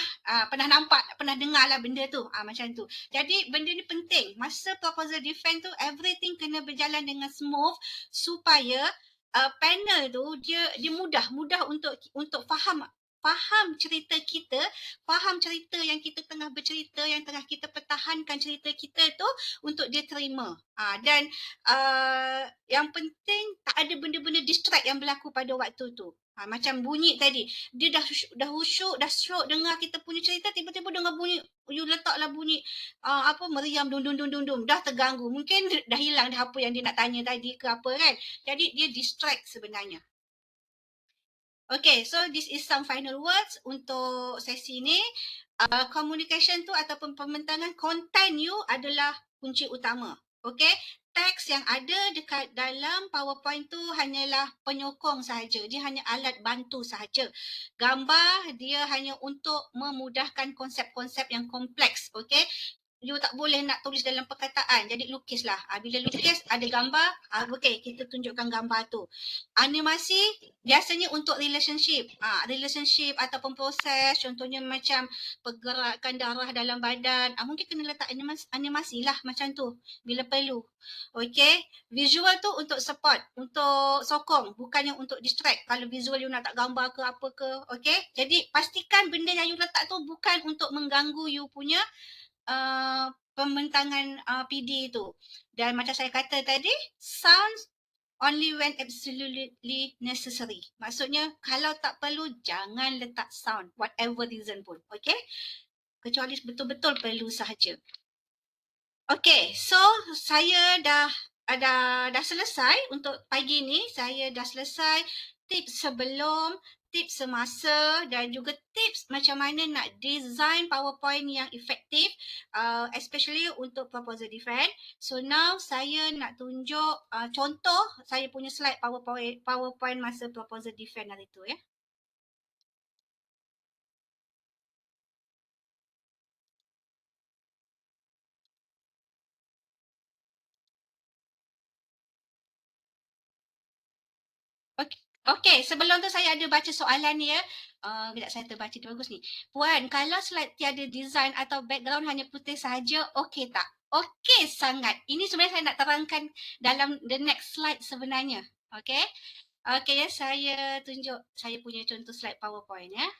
nampak, pernah dengar lah benda tu macam tu. Jadi benda ni penting. Masa proposal defense tu everything kena berjalan dengan smooth supaya panel tu dia mudah untuk faham cerita kita, faham cerita yang kita tengah bercerita, yang tengah kita pertahankan cerita kita tu untuk dia terima. Dan yang penting tak ada benda-benda distract yang berlaku pada waktu tu. Macam bunyi tadi, dia dah khusyuk, dah syok dengar kita punya cerita, tiba-tiba dengar bunyi, you letaklah bunyi meriam dum, dah terganggu. Mungkin dah hilang dah apa yang dia nak tanya tadi ke apa kan. Jadi dia distract sebenarnya. Okay, so this is some final words untuk sesi ni. Communication tu ataupun pembentakan content you adalah kunci utama. Okay, teks yang ada dekat dalam PowerPoint tu hanyalah penyokong sahaja. Dia hanya alat bantu sahaja. Gambar dia hanya untuk memudahkan konsep-konsep yang kompleks. Okay, you tak boleh nak tulis dalam perkataan. Jadi lukislah. Bila lukis ada gambar, okey, kita tunjukkan gambar tu. Animasi biasanya untuk relationship. Relationship ataupun proses, contohnya macam pergerakan darah dalam badan. Mungkin kena letak animasi lah macam tu bila perlu. Okey, visual tu untuk support, untuk sokong, bukannya untuk distract. Kalau visual you nak tak gambar ke apa ke, okey. Jadi pastikan benda yang you letak tu bukan untuk mengganggu you punya pembentangan PD tu. Dan macam saya kata tadi, sound only when absolutely necessary. Maksudnya kalau tak perlu jangan letak sound whatever reason pun. Okay? Kecuali betul-betul perlu sahaja. Okay, so saya dah selesai untuk pagi ni. Saya dah selesai tips sebelum, tips semasa dan juga tips macam mana nak design PowerPoint yang efektif, especially untuk proposal defense. So now saya nak tunjuk contoh saya punya slide PowerPoint masa proposal defense hari tu ya. Okey, sebelum tu saya ada baca soalan ni ya. Sekejap saya terbaca tu bagus ni. Puan, kalau slide tiada design atau background hanya putih sahaja, okey tak? Okey sangat. Ini sebenarnya saya nak terangkan dalam the next slide sebenarnya. Okey. Okey ya, saya tunjuk saya punya contoh slide PowerPoint ya.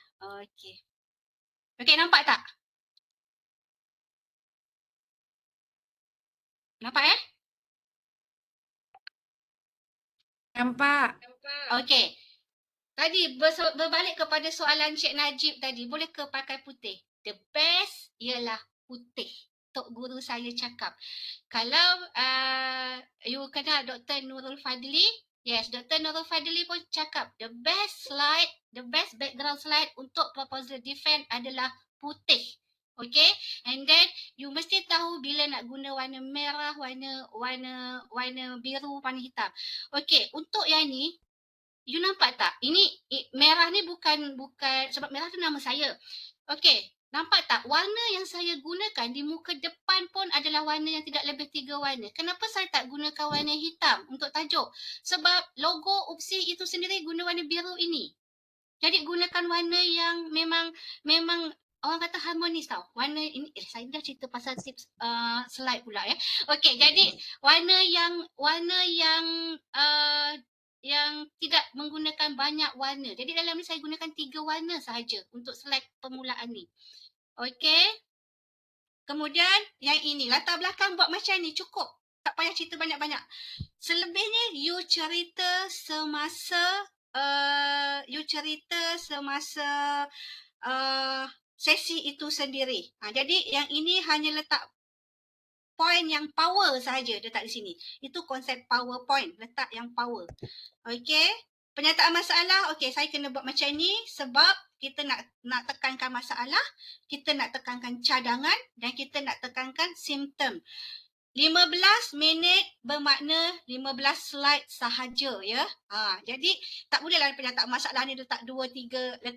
Okey. Okey, nampak tak? Nampak ya? Nampak. Okey. Tadi berbalik kepada soalan Cik Najib tadi, boleh ke pakai putih? The best ialah putih. Tok guru saya cakap. Kalau you kenal Dr. Nurul Fadli, yes, Dr. Nurul Fadli pun cakap the best slide, the best background slide untuk proposal defense adalah putih. Okay, and then you mesti tahu bila nak guna warna merah, warna biru, warna hitam. Okay, untuk yang ni, you nampak tak? Ini merah ni bukan sebab merah tu nama saya. Okey, nampak tak? Warna yang saya gunakan di muka depan pun adalah warna yang tidak lebih 3 warna. Kenapa saya tak gunakan warna hitam untuk tajuk? Sebab logo UPSI itu sendiri guna warna biru ini. Jadi gunakan warna yang memang orang kata harmonis tau. Warna ini saya dah cerita pasal tips slide pula ya. Okey, jadi warna yang tidak menggunakan banyak warna. Jadi dalam ni saya gunakan 3 warna sahaja untuk slide permulaan ni. Okey. Kemudian yang ini, latar belakang buat macam ni cukup. Tak payah cerita banyak-banyak. Selebihnya you cerita semasa sesi itu sendiri. Jadi yang ini hanya letak point yang power sahaja letak di sini. Itu konsep PowerPoint, letak yang power. Okey. Penyataan masalah, okey, saya kena buat macam ni sebab kita nak tekankan masalah, kita nak tekankan cadangan dan kita nak tekankan simptom. 15 minit bermakna 15 slide sahaja ya. Jadi tak bolehlah penyataan masalah ni letak 2-3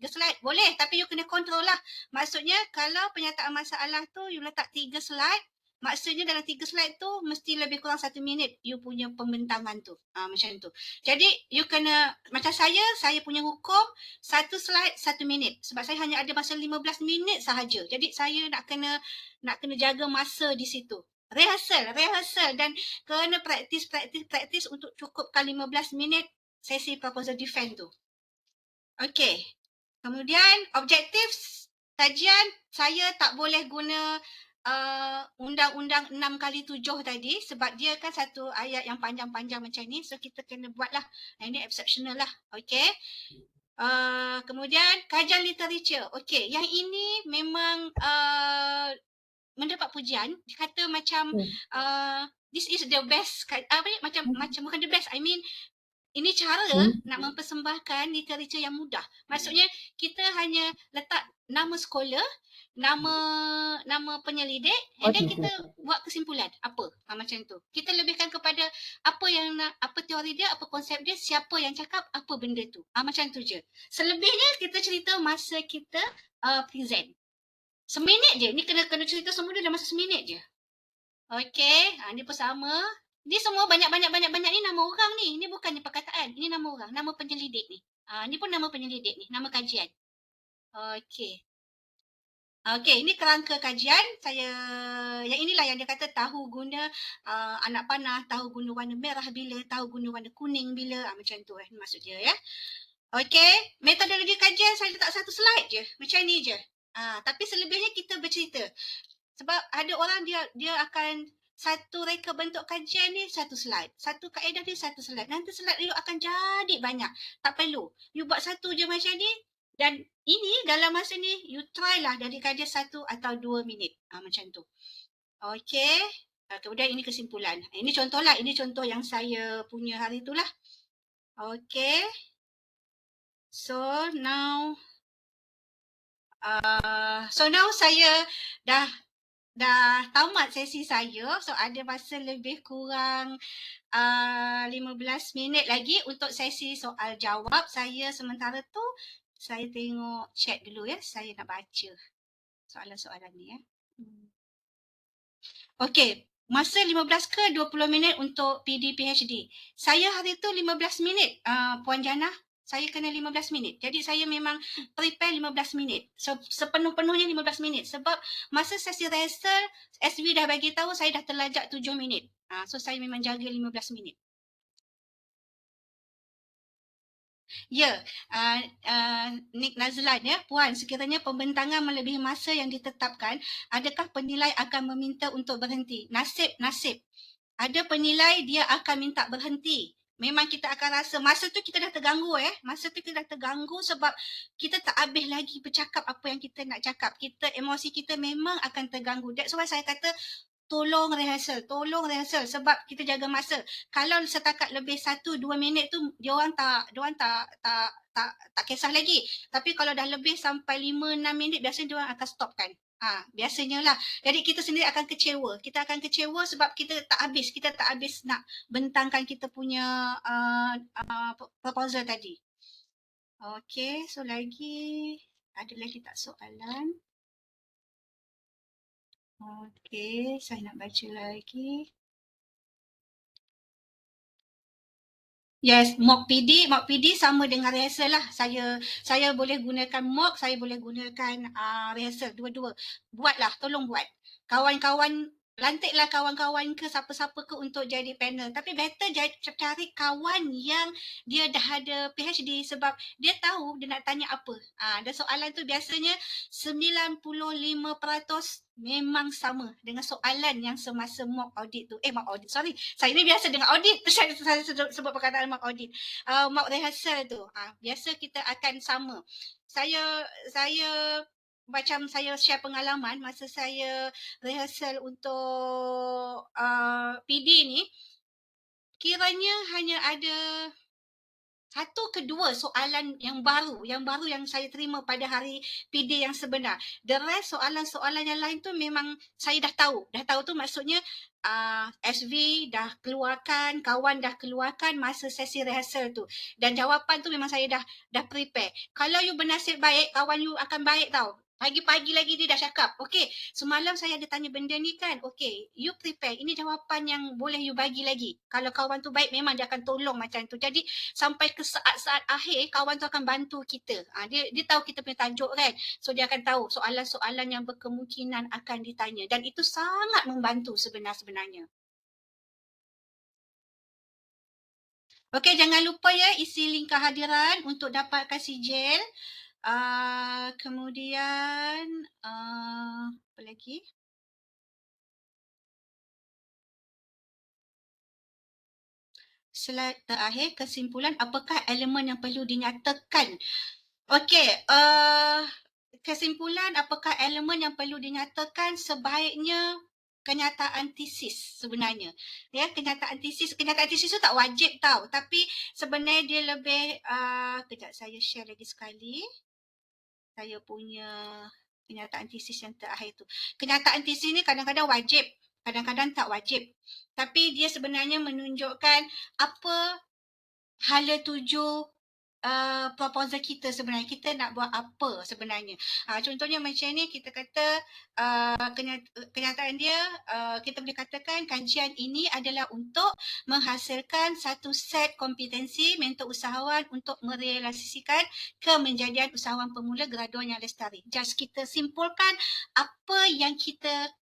slide. Boleh, tapi you kena kontrol lah. Maksudnya kalau penyataan masalah tu you letak 3 slide, maksudnya dalam 3 slide tu mesti lebih kurang 1 minit you punya pembentangan tu. Macam tu. Jadi you kena, macam saya punya hukum 1 slide 1 minit. Sebab saya hanya ada masa 15 minit sahaja. Jadi saya nak kena jaga masa di situ. Rehearsal dan kena praktis untuk cukupkan 15 minit sesi proposal defense tu. Okey. Kemudian objektif kajian, saya tak boleh guna undang-undang 6x7 tadi sebab dia kan satu ayat yang panjang-panjang macam ni, so kita kena buatlah. Ini exceptional lah. Okey. Kemudian kajian literature. Okey, yang ini memang mendapat pujian. Dia kata macam this is the best, macam bukan the best, I mean ini cara nak mempersembahkan literature yang mudah. Maksudnya kita hanya letak nama sekolah, nama penyelidik, and then kita buat kesimpulan apa macam tu. Kita lebihkan kepada apa teori dia, apa konsep dia, siapa yang cakap, apa benda tu. Macam tu je. Selebihnya kita cerita masa kita present. Seminit je. Ni kena cerita semua dia dalam masa seminit je. Okey. Ni pun sama. Ni semua banyak ni nama orang ni. Ni bukannya perkataan. Ini nama orang. Nama penyelidik ni. Ni pun nama penyelidik ni. Nama kajian. Okey. Okey. Ini kerangka kajian. Yang inilah yang dia kata tahu guna anak panah. Tahu guna warna merah bila. Tahu guna warna kuning bila. Macam tu maksud dia ya. Okey. Metodologi kajian saya letak 1 slide je. Macam ni je. Tapi selebihnya kita bercerita. Sebab ada orang dia akan satu reka bentuk kajian ni satu slide. Satu kaedah ni satu slide. Nanti slide you akan jadi banyak. Tak perlu. You buat satu je macam ni. Dan ini dalam masa ni, you try lah dari kajian 1 atau 2 minit. Macam tu. Okey. Kemudian ini kesimpulan. Ini contoh lah. Ini contoh yang saya punya hari tu lah. Okey. So now saya dah tamat sesi saya. So ada masa lebih kurang 15 minit lagi untuk sesi soal jawab saya. Sementara tu saya tengok chat dulu ya. Saya nak baca soalan-soalan ni ya. Okey, masa 15 ke 20 minit untuk PD PhD. Saya hari tu 15 minit Puan Jana. Saya kena 15 minit. Jadi saya memang prepare 15 minit. Sepenuh-penuhnya 15 minit. Sebab masa sesi rehearsal, SW dah bagi tahu saya dah terlajak 7 minit. So saya memang jaga 15 minit. Ya, Nick Nazlan ya, Puan, sekiranya pembentangan melebihi masa yang ditetapkan, adakah penilai akan meminta untuk berhenti? Nasib. Ada penilai dia akan minta berhenti. Memang kita akan rasa masa tu kita dah terganggu Masa tu kita dah terganggu sebab kita tak habis lagi bercakap apa yang kita nak cakap. Emosi kita memang akan terganggu. That's why saya kata tolong rehearsal sebab kita jaga masa. Kalau setakat lebih 1-2 minit tu diorang tak kisah lagi. Tapi kalau dah lebih sampai 5-6 minit biasanya diorang akan stopkan. Biasanya lah. Jadi kita sendiri akan kecewa. Kita akan kecewa sebab kita tak habis nak bentangkan kita punya proposal tadi. Okey, so ada lagi tak soalan? Okey, saya nak baca lagi. Yes, mock PD sama dengan rehearsal lah. Saya boleh gunakan mock, saya boleh gunakan rehearsal, dua-dua. Buatlah, tolong buat. Kawan-kawan, lantiklah kawan-kawan ke siapa-siapa ke untuk jadi panel. Tapi better cari kawan yang dia dah ada PhD sebab dia tahu dia nak tanya apa. Dan soalan tu biasanya 95% memang sama dengan soalan yang semasa mock audit tu. Mock audit, sorry. Saya ni biasa dengan audit. Saya sebut perkataan mock audit. Mock rehearsal tu. Biasa kita akan sama. Saya macam saya share pengalaman masa saya rehearsal untuk PD ni, kiranya hanya ada 1 ke 2 soalan yang baru yang saya terima pada hari PD yang sebenar. The rest soalan-soalan yang lain tu memang saya dah tahu. Dah tahu tu maksudnya SV dah keluarkan, kawan dah keluarkan masa sesi rehearsal tu. Dan jawapan tu memang saya dah prepare. Kalau you bernasib baik, kawan you akan baik tau. Pagi-pagi lagi dia dah cakap, okay, semalam saya ada tanya benda ni kan, okay, you prepare, ini jawapan yang boleh you bagi lagi. Kalau kawan tu baik, memang dia akan tolong macam tu. Jadi sampai ke saat-saat akhir, kawan tu akan bantu kita. Dia tahu kita punya tajuk kan, so dia akan tahu soalan-soalan yang berkemungkinan akan ditanya. Dan itu sangat membantu sebenarnya. Okay, jangan lupa ya isi link kehadiran untuk dapatkan sijil. Kemudian apa lagi? Slide terakhir, kesimpulan, apakah elemen yang perlu dinyatakan? Okey, kesimpulan apakah elemen yang perlu dinyatakan? Sebaiknya kenyataan tesis sebenarnya. Ya, kenyataan tesis tu tak wajib tau, tapi sebenarnya dia lebih kejap saya share lagi sekali. Saya punya kenyataan tesis yang terakhir tu. Kenyataan tesis ni kadang-kadang wajib, kadang-kadang tak wajib. Tapi dia sebenarnya menunjukkan apa hala tuju proposal kita sebenarnya. Kita nak buat apa sebenarnya. Contohnya macam ni, kita kata kenyataan dia, kita boleh katakan kajian ini adalah untuk menghasilkan satu set kompetensi mentor usahawan untuk merealisasikan kemenjadian usahawan pemula graduan yang lestari. Just kita simpulkan apa yang kita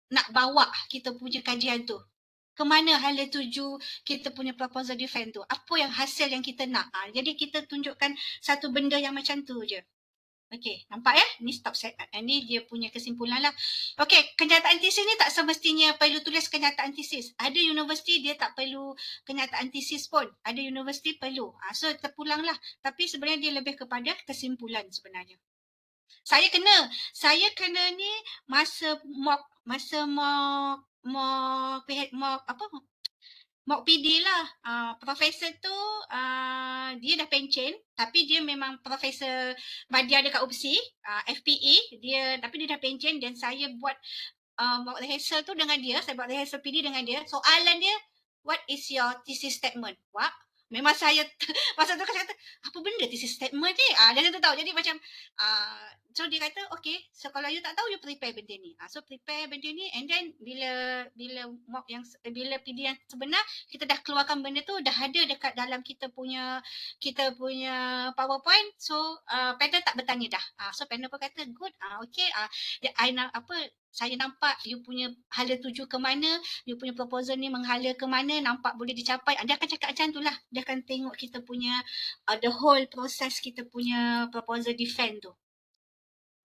nak bawa kita punya kajian tu. Kemana hala tuju kita punya proposal defense tu. Apa yang hasil yang kita nak. Jadi kita tunjukkan satu benda yang macam tu je. Okey, nampak ya? Ni stop set. Ni dia punya kesimpulan lah. Okey, kenyataan tesis ni tak semestinya perlu tulis kenyataan tesis. Ada universiti dia tak perlu kenyataan tesis pun. Ada universiti perlu. So terpulang lah. Tapi sebenarnya dia lebih kepada kesimpulan sebenarnya. Saya kena ni masa mock PD lah. Profesor tu dia dah pencen tapi dia memang profesor Badia dekat UPSI, FPE dia, tapi dia dah pencen dan saya buat mock rehearsal tu dengan dia, saya buat rehearsal PD dengan dia. Soalan dia, what is your thesis statement? Wah, memang saya masa tu saya kata, apa benda thesis statement ni? Dia tu tahu. Jadi macam so dia kata, okay, so kalau you tak tahu, you prepare benda ni. So prepare benda ni and then bila mock yang bila PD yang sebenar, kita dah keluarkan benda tu, dah ada dekat dalam kita punya PowerPoint. So panel tak bertanya dah. So panel pun kata, good. Okay. Saya nampak you punya hala tuju ke mana, you punya proposal ni menghala ke mana, nampak boleh dicapai. Dia akan cakap macam tu lah. Dia akan tengok kita punya the whole process kita punya proposal defend tu.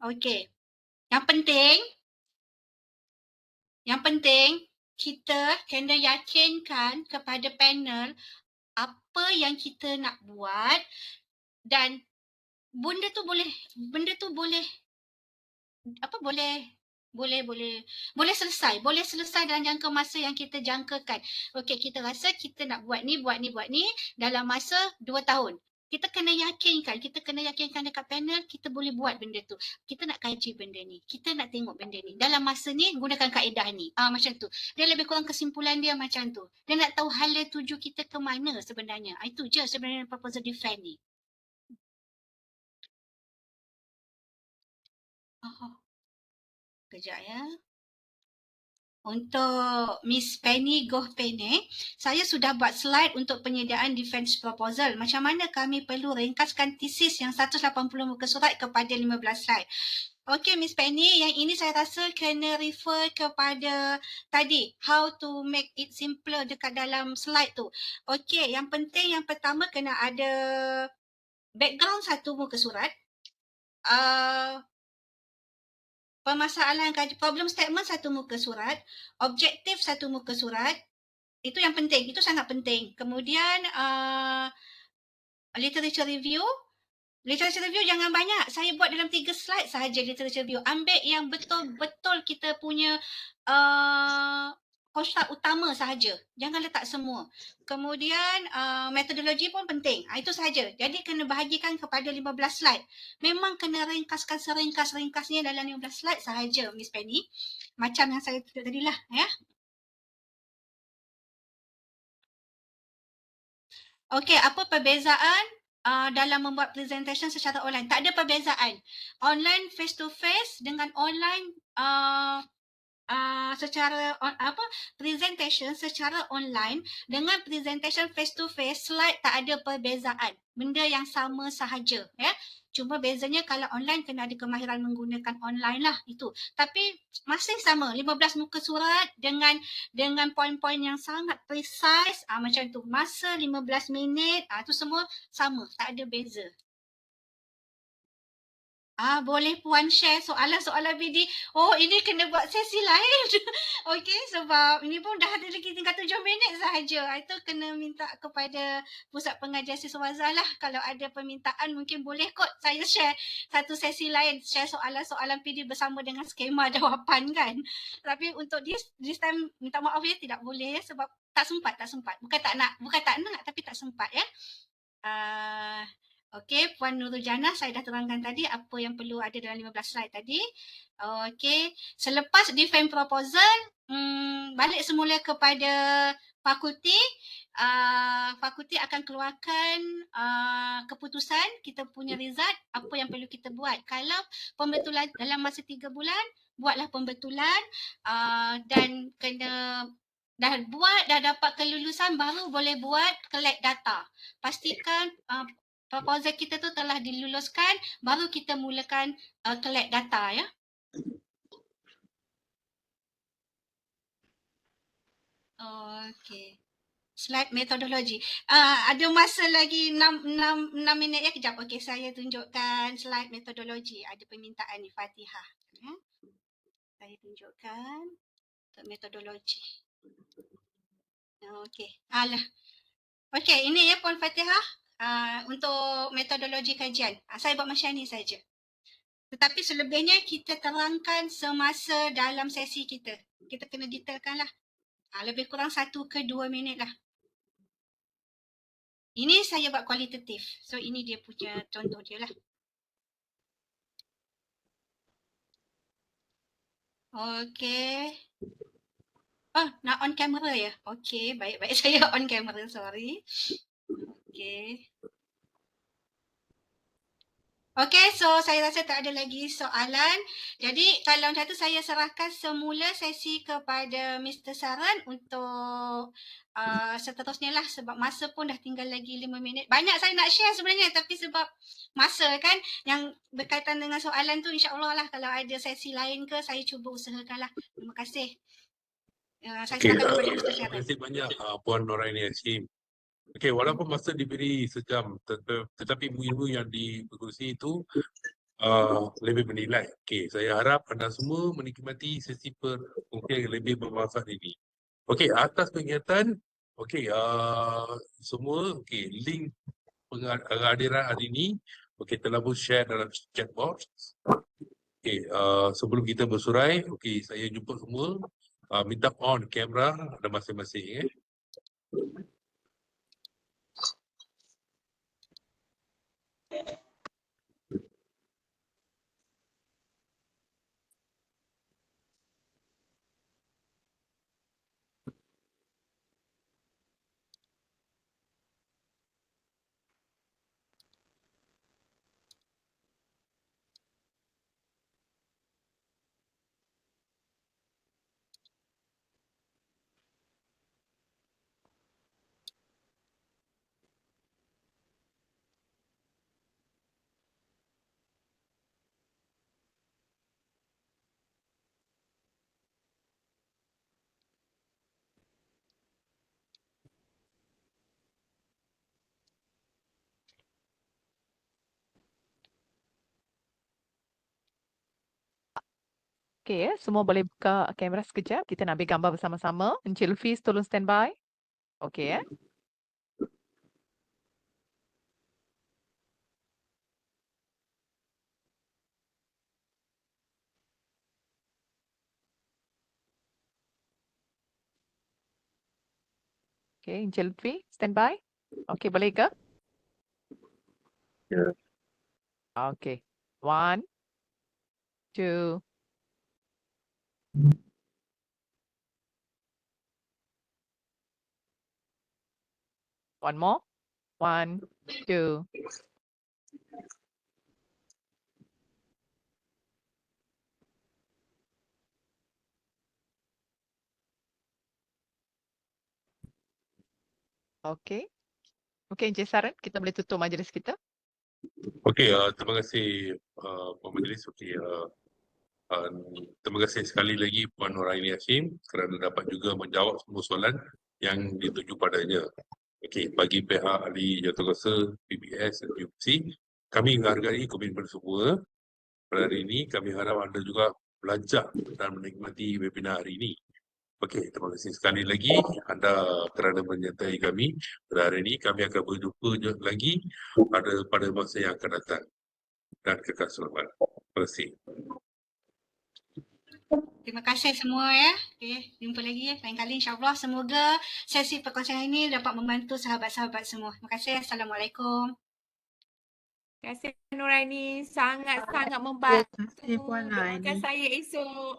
Okay. Yang penting kita kena yakinkan kepada panel apa yang kita nak buat dan benda tu boleh selesai dalam jangka masa yang kita jangkakan. Okey, kita rasa kita nak buat ni dalam masa 2 tahun. Kita kena yakinkan dekat panel kita boleh buat benda tu. Kita nak kaji benda ni. Kita nak tengok benda ni. Dalam masa ni gunakan kaedah ni. Macam tu. Dia lebih kurang kesimpulan dia macam tu. Dia nak tahu hala tuju kita ke mana sebenarnya. Itu je sebenarnya proposal defend ni. Kejap ya. Untuk Miss Penny Gohpene, saya sudah buat slide untuk penyediaan defense proposal. Macam mana kami perlu ringkaskan tesis yang 180 muka surat kepada 15 slide. Okey Miss Penny, yang ini saya rasa kena refer kepada tadi, how to make it simpler dekat dalam slide tu. Okey, yang penting yang pertama kena ada background 1 muka surat. Permasalahan kaji problem statement 1 muka surat, objektif 1 muka surat. Itu yang penting, itu sangat penting. Kemudian literature review. Literature review jangan banyak. Saya buat dalam 3 slide sahaja literature review. Ambil yang betul-betul kita punya konstruk utama sahaja. Jangan letak semua. Kemudian metodologi pun penting. Itu sahaja. Jadi kena bahagikan kepada 15 slide. Memang kena ringkaskan seringkas-ringkasnya dalam 15 slide sahaja Miss Penny. Macam yang saya tunjuk tadi lah ya. Okey, apa perbezaan dalam membuat presentation secara online? Tak ada perbezaan. Online face to face dengan online presentation secara online dengan presentation face to face, slide tak ada perbezaan. Benda yang sama sahaja ya. Cuma bezanya kalau online kena ada kemahiran menggunakan online lah itu. Tapi masih sama 15 muka surat dengan poin-poin yang sangat precise macam tu. Masa 15 minit tu semua sama, tak ada beza. Boleh Puan share soalan-soalan BD. Oh, ini kena buat sesi lain. Okey, sebab ini pun dah ada lagi tinggal 7 minit sahaja. Itu kena minta kepada Pusat Pengajian Siswazah lah. Kalau ada permintaan mungkin boleh kot saya share satu sesi lain. Share soalan-soalan PD bersama dengan skema jawapan kan. Tapi untuk this time minta maaf ya, tidak boleh ya. Sebab tak sempat. Bukan tak nak tapi tak sempat ya. Okey, Puan Nurul Jannah, saya dah terangkan tadi apa yang perlu ada dalam 15 slide tadi. Okey, selepas defend proposal, balik semula kepada fakulti. Fakulti akan keluarkan keputusan, kita punya result, apa yang perlu kita buat. Kalau pembetulan dalam masa 3 bulan, buatlah pembetulan dan kena dah dapat kelulusan baru boleh buat collect data. Pastikan proposal kita tu telah diluluskan, baru kita mulakan collect data ya. Okey. Slide metodologi. Ada masa lagi 6 minit ya, kejap. Okey, saya tunjukkan slide metodologi. Ada permintaan ni Fatihah. Ya. Saya tunjukkan untuk metodologi. Okey. Alah. Okey, ini ya Puan Fatihah. Untuk metodologi kajian. Saya buat macam ni saja. Tetapi selebihnya kita terangkan semasa dalam sesi kita. Kita kena detailkan lah. Lebih kurang 1 ke 2 minit lah. Ini saya buat kualitatif. So ini dia punya contoh dia lah. Okey. Nak on camera ya? Okey, baik-baik. Saya on camera, sorry. Okey. Okey, so saya rasa tak ada lagi soalan. Jadi kalau macam tu saya serahkan semula sesi kepada Mr. Saran untuk seterusnya lah, sebab masa pun dah tinggal lagi 5 minit. Banyak saya nak share sebenarnya, tapi sebab masa kan yang berkaitan dengan soalan tu, insya-Allah lah kalau ada sesi lain ke saya cuba usahakan lah. Terima kasih. Saya Okey, serahkan kepada Mr. terima Saran. kasih banyak Puan Noraini Hashim. Okey, walaupun masa diberi sejam, tetapi ilmu yang dikongsi itu lebih menilai. Okey, saya harap anda semua menikmati sesi perkongsian yang lebih bermanfaat ini. Okey, atas kegiatan, okey, semua, okey, link penghadiran hari ini, okey, telah pun share dalam chat box. Okey, sebelum kita bersurai, okey, saya jumpa semua, minta on kamera anda masing-masing. Okey ya, semua boleh buka kamera sekejap. Kita nak ambil gambar bersama-sama. Encik Lufis tolong standby. Okey ya. Okey, Encik Lutfi standby. Okey, boleh ke? Ya. Okey. 1, 2. One more. 1, 2. Okey. Okey, Encik Saran, kita boleh tutup majlis kita. Okey, terima kasih Puan Majlis. Okey, terima kasih sekali lagi Puan Noraini Hashim kerana dapat juga menjawab semua soalan yang dituju padanya. Okey, bagi pihak ahli jawatankuasa PBS dan UPC, kami menghargai komitmen semua. Pada hari ini, kami harap anda juga belajar dan menikmati webinar hari ini. Okey, terima kasih sekali lagi anda kerana menyertai kami. Pada hari ini, kami akan berjumpa lagi pada masa yang akan datang. Dan kekal selamat. Terima kasih. Terima kasih semua ya. Okay, jumpa lagi lain kali insya-Allah. Semoga sesi perkongsian ini dapat membantu sahabat-sahabat semua. Terima kasih. Assalamualaikum. Terima kasih Noraini. Sangat-sangat membantu Terima kasih Puan doakan Noraini. saya esok.